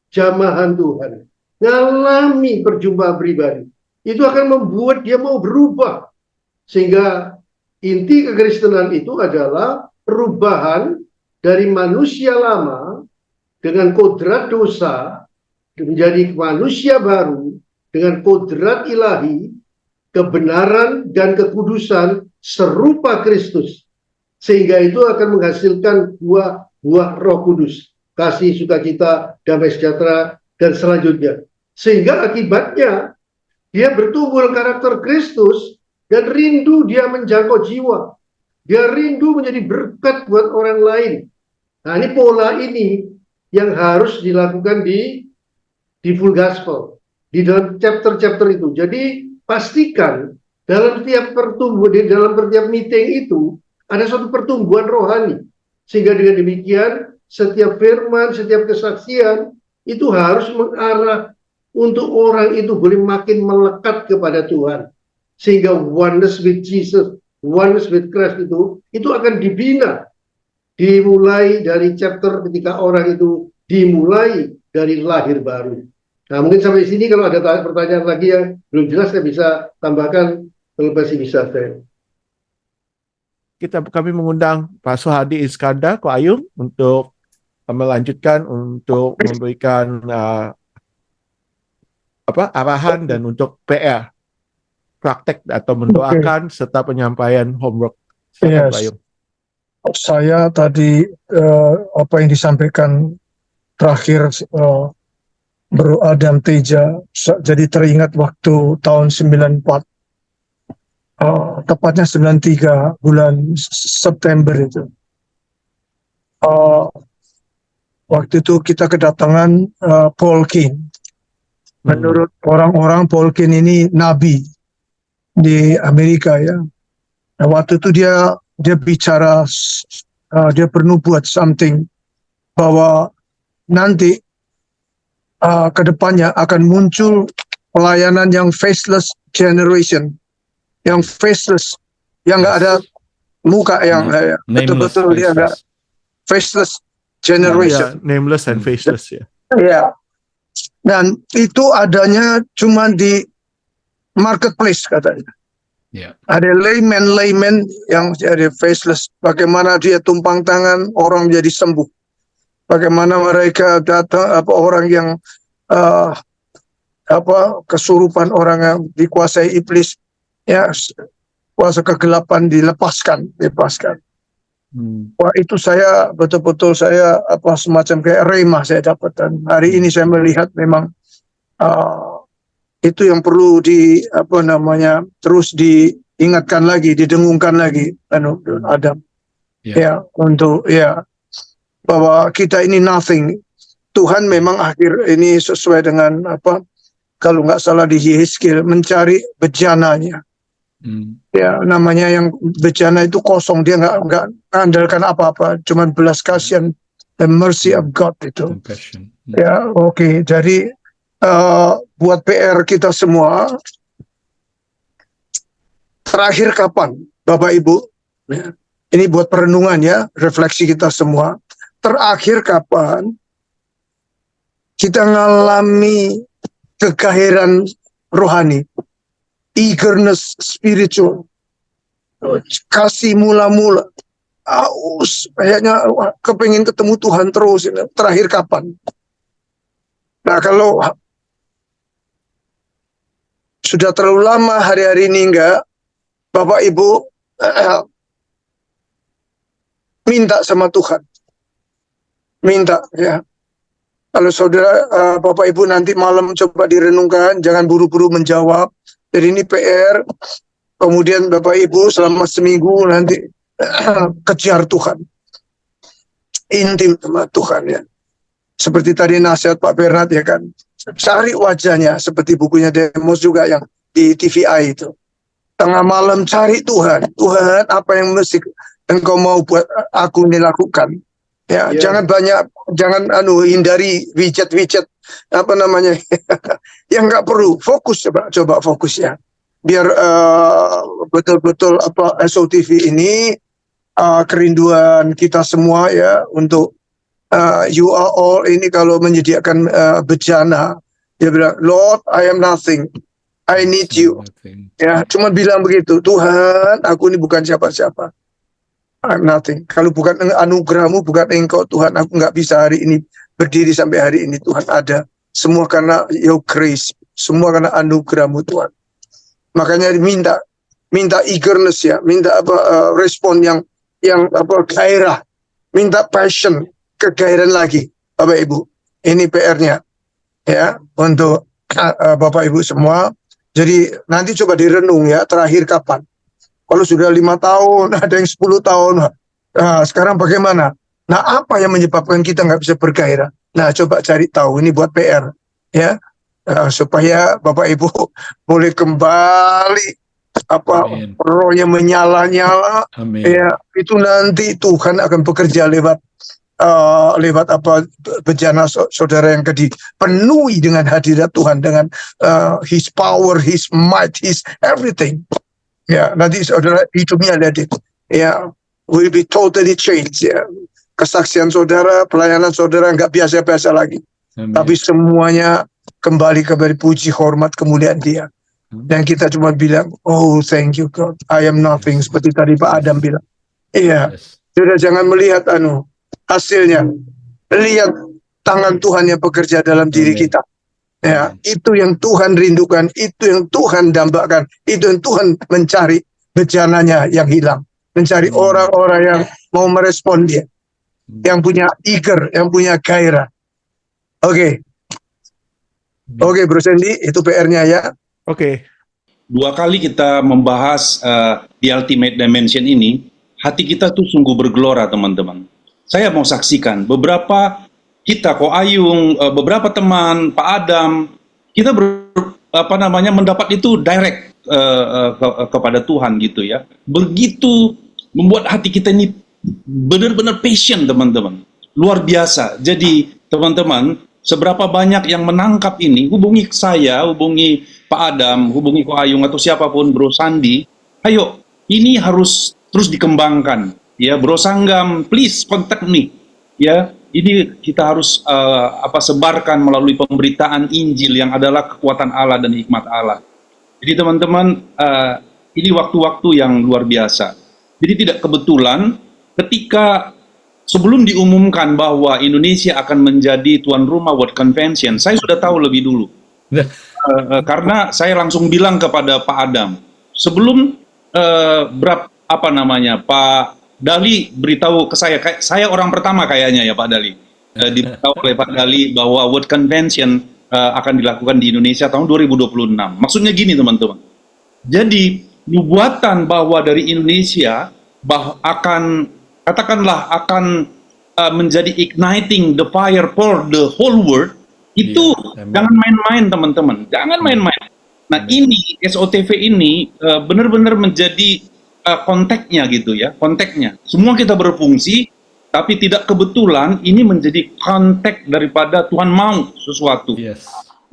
jamahan Tuhan, ngalami perjumpaan pribadi. Itu akan membuat dia mau berubah. Sehingga inti kekristenan itu adalah perubahan dari manusia lama dengan kodrat dosa menjadi manusia baru dengan kodrat ilahi, kebenaran dan kekudusan serupa Kristus. Sehingga itu akan menghasilkan buah Roh Kudus, kasih, sukacita, damai sejahtera, dan selanjutnya. Sehingga akibatnya dia bertumbuh karakter Kristus dan rindu dia menjangkau jiwa. Dia rindu menjadi berkat buat orang lain. Nah, ini pola ini yang harus dilakukan di full gospel, di dalam chapter-chapter itu. Jadi pastikan dalam setiap pertumbuhan, dalam setiap meeting itu ada suatu pertumbuhan rohani. Sehingga dengan demikian setiap firman, setiap kesaksian itu harus mengarah untuk orang itu boleh makin melekat kepada Tuhan. Sehingga oneness with Jesus, oneness with Christ itu akan dibina. Dimulai dari chapter ketika orang itu dimulai dari lahir baru. Nah, mungkin sampai sini kalau ada pertanyaan lagi yang belum jelas saya bisa tambahkan, kalau masih bisa saya. Kami mengundang Pak Suhadi Iskandar, Ko Ayung untuk melanjutkan untuk memberikan arahan dan untuk PR praktek atau mendoakan serta penyampaian homework. Silakan, Pak Ayung. Saya tadi apa yang disampaikan terakhir Bro Adam Teja, jadi teringat waktu tahun 94, tepatnya 93 bulan September itu. Waktu itu kita kedatangan Paul King. Menurut orang-orang Paul King ini nabi di Amerika ya. Nah, waktu itu dia bicara, dia perlu buat something bahwa nanti kedepannya akan muncul pelayanan yang faceless generation, yang faceless, yang nggak ada muka, yang betul-betul dia ada faceless generation, nameless and faceless ya. Ya, dan itu adanya cuma di marketplace katanya. Yeah. Ada layman yang jadi faceless, bagaimana dia tumpang tangan orang jadi sembuh. Bagaimana mereka datang, orang yang kesurupan, orang yang dikuasai iblis, ya kuasa kegelapan dilepaskan. Wah, itu saya betul-betul semacam kayak rema saya dapat, dan hari ini saya melihat memang itu yang perlu terus diingatkan lagi, didengungkan lagi, Adam. Ya, untuk bahwa kita ini nothing. Tuhan memang akhir ini sesuai dengan kalau nggak salah di Yehezkiel, mencari bejananya. Ya, namanya yang bejana itu kosong, dia nggak andalkan apa-apa, cuma belas kasihan, the mercy of God itu. Ya, oke. Jadi buat PR kita semua, terakhir kapan, Bapak Ibu? Ya, ini buat perenungan ya, refleksi kita semua. Terakhir kapan kita ngalami kegahiran rohani, eagerness spiritual, kasih mula-mula, aus, kayaknya kepengin ketemu Tuhan terus. Terakhir kapan? Nah, kalau sudah terlalu lama hari-hari ini enggak, Bapak Ibu minta sama Tuhan. Minta ya. Kalau saudara Bapak Ibu nanti malam coba direnungkan, jangan buru-buru menjawab. Jadi ini PR. Kemudian Bapak Ibu selama seminggu nanti kejar Tuhan. Intim sama Tuhan ya. Seperti tadi nasihat Pak Bernard ya kan. Cari wajahnya, seperti bukunya Demos juga yang di TVI itu. Tengah malam cari Tuhan. Tuhan, apa yang mesti Engkau mau buat aku ini lakukan? Ya, jangan hindari widget yang nggak perlu. Fokus, coba fokus ya, biar betul-betul SOTV ini kerinduan kita semua ya, untuk you are all ini kalau menyediakan bejana, dia bilang, Lord, I am nothing, I need you. Ya, cuma bilang begitu, Tuhan, aku ini bukan siapa-siapa. I'm nothing. Kalau bukan anugerahmu, bukan engkau Tuhan, aku nggak bisa hari ini berdiri sampai hari ini. Tuhan ada. Semua karena your grace. Semua karena anugerahmu Tuhan. Makanya minta eagerness ya, minta respon yang gairah, minta passion, kegairahan lagi, Bapak Ibu. Ini PR-nya ya untuk Bapak Ibu semua. Jadi nanti coba direnung ya, terakhir kapan? Kalau sudah 5 tahun, ada yang 10 tahun, nah, sekarang bagaimana? Nah, apa yang menyebabkan kita nggak bisa bergairah? Nah, coba cari tahu, ini buat PR ya, supaya Bapak Ibu boleh kembali rohnya menyala-nyala. Ya, itu nanti Tuhan akan bekerja lewat bejana saudara yang dipenuhi dengan hadirat Tuhan, dengan His power, His might, His everything. Ya, nanti saudara hidupnya lihat itu. Ya, will be totally changed. Ya, kesaksian saudara, pelayanan saudara nggak biasa-biasa lagi. Tapi semuanya kembali kepada puji, hormat, kemuliaan Dia. Dan kita cuma bilang, oh thank you God, I am nothing. Seperti tadi Pak Adam bilang. Iya, sudah jangan melihat hasilnya. Lihat tangan Tuhan yang bekerja dalam diri kita. Ya, itu yang Tuhan rindukan, itu yang Tuhan dambakan, itu yang Tuhan mencari bejananya yang hilang, mencari orang-orang yang mau merespon Dia, yang punya eager, yang punya gairah. Oke, Bro Sandy, itu PR-nya ya. Oke. 2 kali kita membahas di Ultimate Dimension ini, hati kita tuh sungguh bergelora, teman-teman. Saya mau saksikan beberapa kita, Ko Ayung, beberapa teman, Pak Adam, kita mendapat itu direct kepada Tuhan gitu ya. Begitu membuat hati kita ini benar-benar passion, teman-teman. Luar biasa. Jadi, teman-teman, seberapa banyak yang menangkap ini, hubungi saya, hubungi Pak Adam, hubungi Ko Ayung atau siapapun, Bro Sandi. Ayo, ini harus terus dikembangkan. Ya, Bro Sanggam, please contact me. Ya, ini kita harus sebarkan melalui pemberitaan Injil yang adalah kekuatan Allah dan hikmat Allah. Jadi teman-teman, ini waktu-waktu yang luar biasa. Jadi tidak kebetulan ketika sebelum diumumkan bahwa Indonesia akan menjadi tuan rumah World Convention, saya sudah tahu lebih dulu. Karena saya langsung bilang kepada Pak Adam, sebelum Pak Dali beritahu ke saya orang pertama kayaknya ya Pak Dali, diberitahu oleh Pak Dali bahwa World Convention akan dilakukan di Indonesia tahun 2026. Maksudnya gini teman-teman, jadi nubuatan bahwa dari Indonesia akan menjadi igniting the fire for the whole world, itu jangan main-main teman-teman, jangan main-main. Nah ini SOTV ini benar-benar menjadi konteksnya gitu ya, konteksnya. Semua kita berfungsi, tapi tidak kebetulan ini menjadi konteks daripada Tuhan mau sesuatu.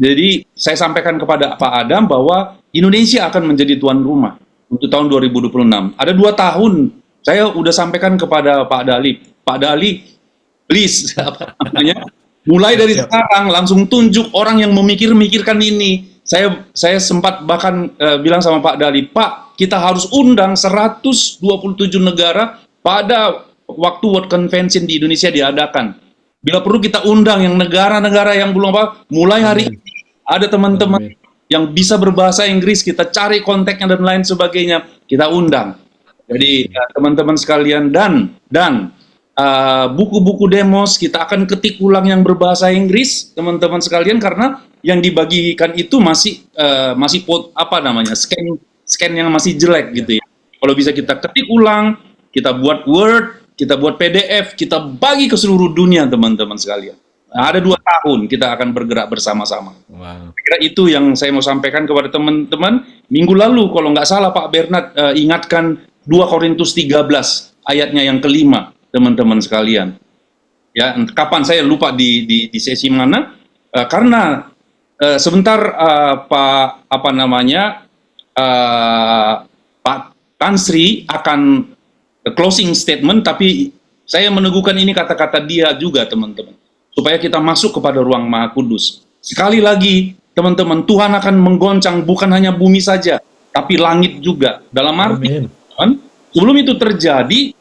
Jadi saya sampaikan kepada Pak Adam bahwa Indonesia akan menjadi tuan rumah untuk tahun 2026. Ada 2 tahun, saya udah sampaikan kepada Pak Dali, please, mulai dari sekarang langsung tunjuk orang yang memikirkan ini. Saya sempat bahkan bilang sama Pak Dali, Pak, kita harus undang 127 negara pada waktu World Convention di Indonesia diadakan. Bila perlu kita undang yang negara-negara yang belum mulai hari ini ada teman-teman yang bisa berbahasa Inggris, kita cari kontaknya dan lain sebagainya, kita undang. Jadi teman-teman sekalian, dan buku-buku demos kita akan ketik ulang yang berbahasa Inggris, teman-teman sekalian, karena yang dibagikan itu masih scan yang masih jelek gitu ya. Kalau bisa kita ketik ulang, kita buat Word, kita buat PDF, kita bagi ke seluruh dunia teman-teman sekalian. Nah, ada 2 tahun kita akan bergerak bersama-sama. Kira itu yang saya mau sampaikan kepada teman-teman. Minggu lalu kalau nggak salah Pak Bernard ingatkan 2 Korintus 13 ayatnya yang kelima, teman-teman sekalian. Ya, kapan saya lupa di sesi mana? Karena sebentar Pak Tan Sri akan closing statement, tapi saya meneguhkan ini kata-kata dia juga teman-teman, supaya kita masuk kepada ruang Maha Kudus. Sekali lagi teman-teman, Tuhan akan menggoncang bukan hanya bumi saja, tapi langit juga. Dalam arti sebelum itu terjadi,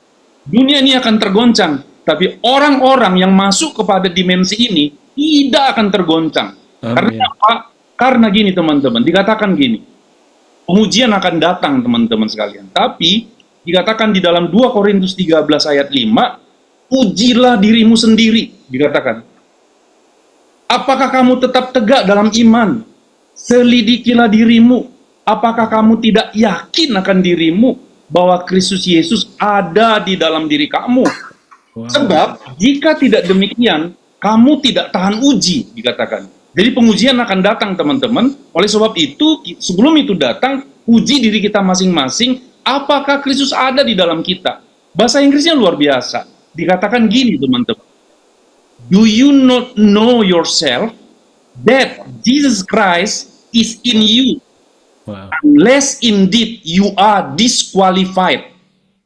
dunia ini akan tergoncang, tapi orang-orang yang masuk kepada dimensi ini tidak akan tergoncang. Karena apa? Karena gini teman-teman, dikatakan gini, pengujian akan datang teman-teman sekalian, tapi dikatakan di dalam 2 Korintus 13 ayat 5, ujilah dirimu sendiri, dikatakan. Apakah kamu tetap tegak dalam iman? Selidikilah dirimu. Apakah kamu tidak yakin akan dirimu bahwa Kristus Yesus ada di dalam diri kamu? Sebab jika tidak demikian, kamu tidak tahan uji, dikatakan. Jadi pengujian akan datang teman-teman. Oleh sebab itu, sebelum itu datang, uji diri kita masing-masing, apakah Kristus ada di dalam kita? Bahasa Inggrisnya luar biasa. Dikatakan gini teman-teman. Do you not know yourself that Jesus Christ is in you? Unless indeed you are disqualified.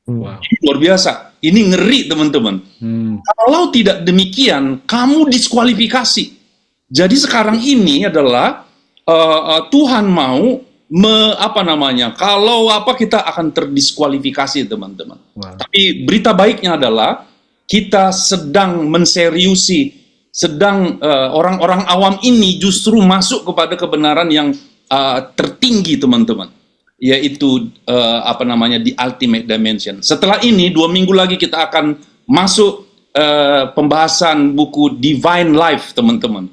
Luar biasa. Ini ngeri teman-teman. Kalau tidak demikian, kamu diskualifikasi. Jadi sekarang ini adalah Tuhan mau kalau kita akan terdiskualifikasi teman-teman. Tapi berita baiknya adalah kita sedang menseriusi, orang-orang awam ini justru masuk kepada kebenaran yang tertinggi teman-teman, yaitu di ultimate dimension. Setelah ini 2 minggu lagi kita akan masuk pembahasan buku Divine Life teman-teman.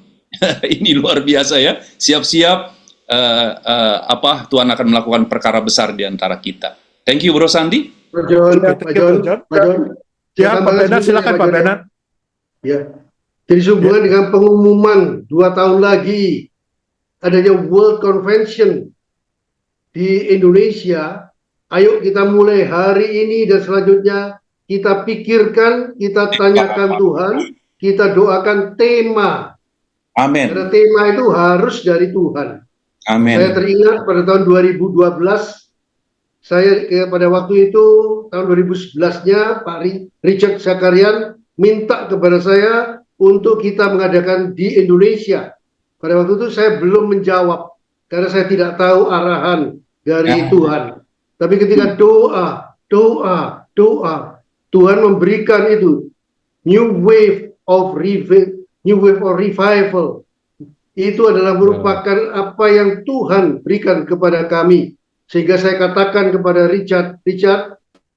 Ini luar biasa ya. Siap-siap Tuhan akan melakukan perkara besar di antara kita. Thank you Bro Sandi. Pak John. Ya, Pak Bernard, silakan Pak Bernard. Ya. Jadi sehubungan dengan pengumuman 2 tahun lagi adanya World Convention di Indonesia, ayo kita mulai hari ini dan selanjutnya kita pikirkan, kita tanyakan Tuhan, kita doakan tema. Amin. Karena tema itu harus dari Tuhan. Amin. Saya teringat pada tahun 2012, pada waktu itu tahun 2011-nya Pak Richard Zakarian minta kepada saya untuk kita mengadakan di Indonesia. Pada waktu itu saya belum menjawab karena saya tidak tahu arahan dari Tuhan. Tapi ketika doa, Tuhan memberikan itu new wave of revival. Itu adalah merupakan apa yang Tuhan berikan kepada kami. Sehingga saya katakan kepada Richard,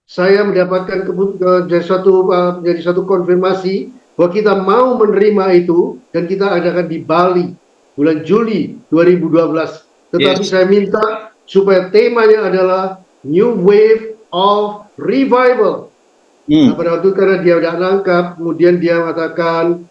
saya mendapatkan menjadi suatu konfirmasi bahwa kita mau menerima itu dan kita adakan di Bali bulan Juli 2012. Tetapi saya minta supaya temanya adalah New Wave of Revival. Nah, pada waktu itu karena dia tidak nangkap, kemudian dia mengatakan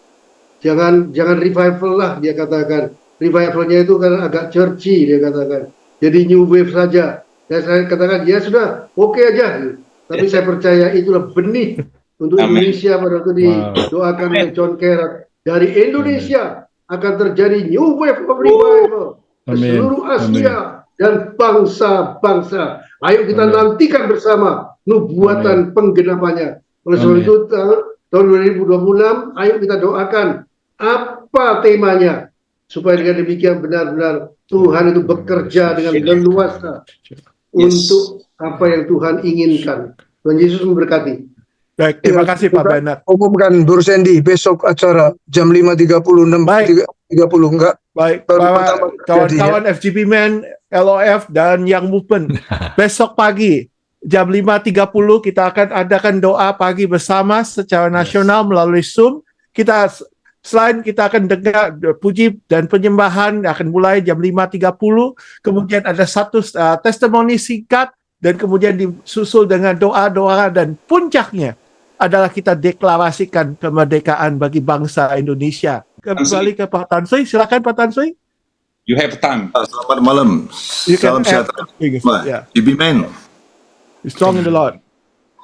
jangan revival lah, dia katakan. Revivalnya itu kan agak churchy, dia katakan. Jadi New Wave saja. Dan saya katakan, ya sudah, oke aja. Tapi saya percaya itulah benih untuk Indonesia pada waktu didoakan oleh John Carrot. Dari Indonesia akan terjadi New Wave of Revival ke seluruh Asia dan bangsa-bangsa. Ayo kita nantikan bersama nubuatan penggenapannya. Oleh sebab itu tahun 2026, ayo kita doakan apa temanya supaya dengan demikian benar-benar Tuhan itu bekerja dengan leluasa untuk apa yang Tuhan inginkan. Tuhan Yesus memberkati. Baik, terima kasih Pak Bernard. Umumkan Bro Sandy besok acara jam 5.30, 6.30 enggak? Baik, kawan-kawan FGP Men, LOF dan Young Movement. Besok pagi jam 5.30 kita akan adakan doa pagi bersama secara nasional melalui Zoom. Selain kita akan dengar puji dan penyembahan akan mulai jam 5.30, kemudian ada satu testimoni singkat dan kemudian disusul dengan doa-doa dan puncaknya adalah kita deklarasikan kemerdekaan bagi bangsa Indonesia. Kembali ke Pak Tan Sri, silakan Pak Tan Sri. You have time. Selamat malam. Salam sejahtera. GP Men. Strong in the Lord.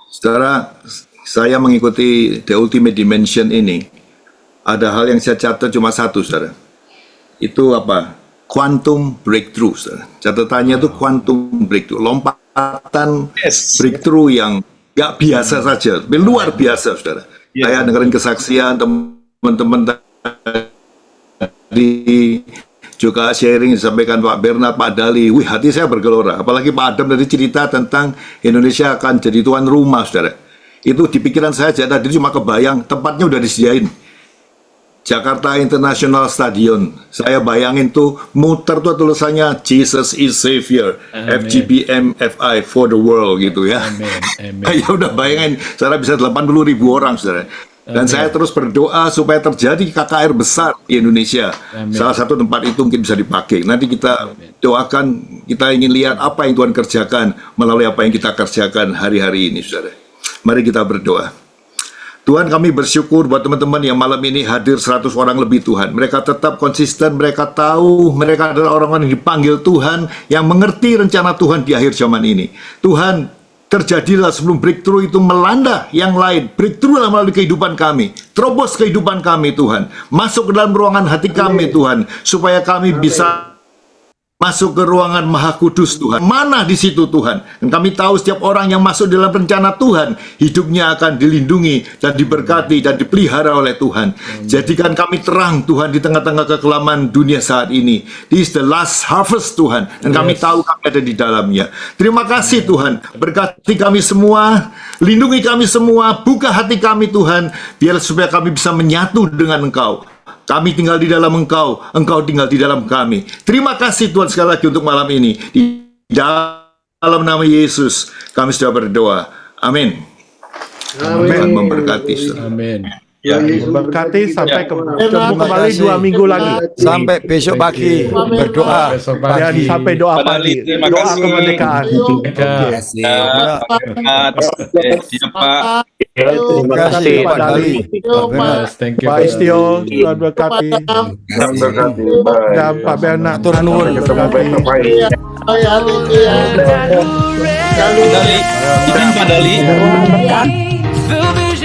Saudara, saya mengikuti The Ultimate Dimension ini. Ada hal yang saya catat cuma satu, saudara. Itu apa? Quantum breakthrough, saudara. Catatannya itu quantum breakthrough. Lompatan breakthrough yang gak biasa saja. Luar biasa, saudara. Saya dengerin kesaksian teman-teman tadi, juga sharing disampaikan Pak Bernard, Pak Dali. Wih, hati saya bergelora. Apalagi Pak Adam tadi cerita tentang Indonesia akan jadi tuan rumah, saudara. Itu di pikiran saya aja tadi cuma kebayang, tempatnya udah disediain. Jakarta International Stadion. Saya bayangin tuh muter tuh tulisannya Jesus is Savior, Amen. FGBMFI for the world gitu ya. Ya udah bayangin, saya bisa 80.000 orang saudara. Dan saya terus berdoa supaya terjadi KKR besar di Indonesia. Amen. Salah satu tempat itu mungkin bisa dipakai. Nanti kita doakan, kita ingin lihat apa yang Tuhan kerjakan melalui apa yang kita kerjakan hari-hari ini saudara. Mari kita berdoa. Tuhan, kami bersyukur buat teman-teman yang malam ini hadir 100 orang lebih Tuhan. Mereka tetap konsisten, mereka tahu mereka adalah orang-orang yang dipanggil Tuhan, yang mengerti rencana Tuhan di akhir zaman ini. Tuhan, terjadilah sebelum breakthrough itu melanda yang lain. Breakthrough melalui kehidupan kami. Terobos kehidupan kami Tuhan. Masuk ke dalam ruangan hati kami Tuhan. Supaya kami bisa masuk ke ruangan Maha Kudus Tuhan. Mana di situ Tuhan? Dan kami tahu setiap orang yang masuk dalam rencana Tuhan, hidupnya akan dilindungi dan diberkati dan dipelihara oleh Tuhan. Jadikan kami terang Tuhan di tengah-tengah kekelaman dunia saat ini. This is the last harvest Tuhan. Dan kami tahu kami ada di dalamnya. Terima kasih Tuhan. Berkati kami semua. Lindungi kami semua. Buka hati kami Tuhan. Biar supaya kami bisa menyatu dengan Engkau. Kami tinggal di dalam Engkau, Engkau tinggal di dalam kami. Terima kasih Tuhan sekali lagi untuk malam ini. Di dalam nama Yesus kami sudah berdoa. Amin. Tuhan memberkati. Amin. Ya, Berkati sampai ketemu kembali 2 minggu lagi. Sampai besok pagi berdoa. Besok Dan pagi. sampai doa Pak Dali, pagi. terima Doa kasih. kemerdekaan. Terima kasih. Siap Pak. Terima kasih Pak Dali. Yes, thank you. Pak Istio, Tuhan berkati. Dan Pak Bernard. Atur nuwun. Pak Dali, izin Pak Dali. The vision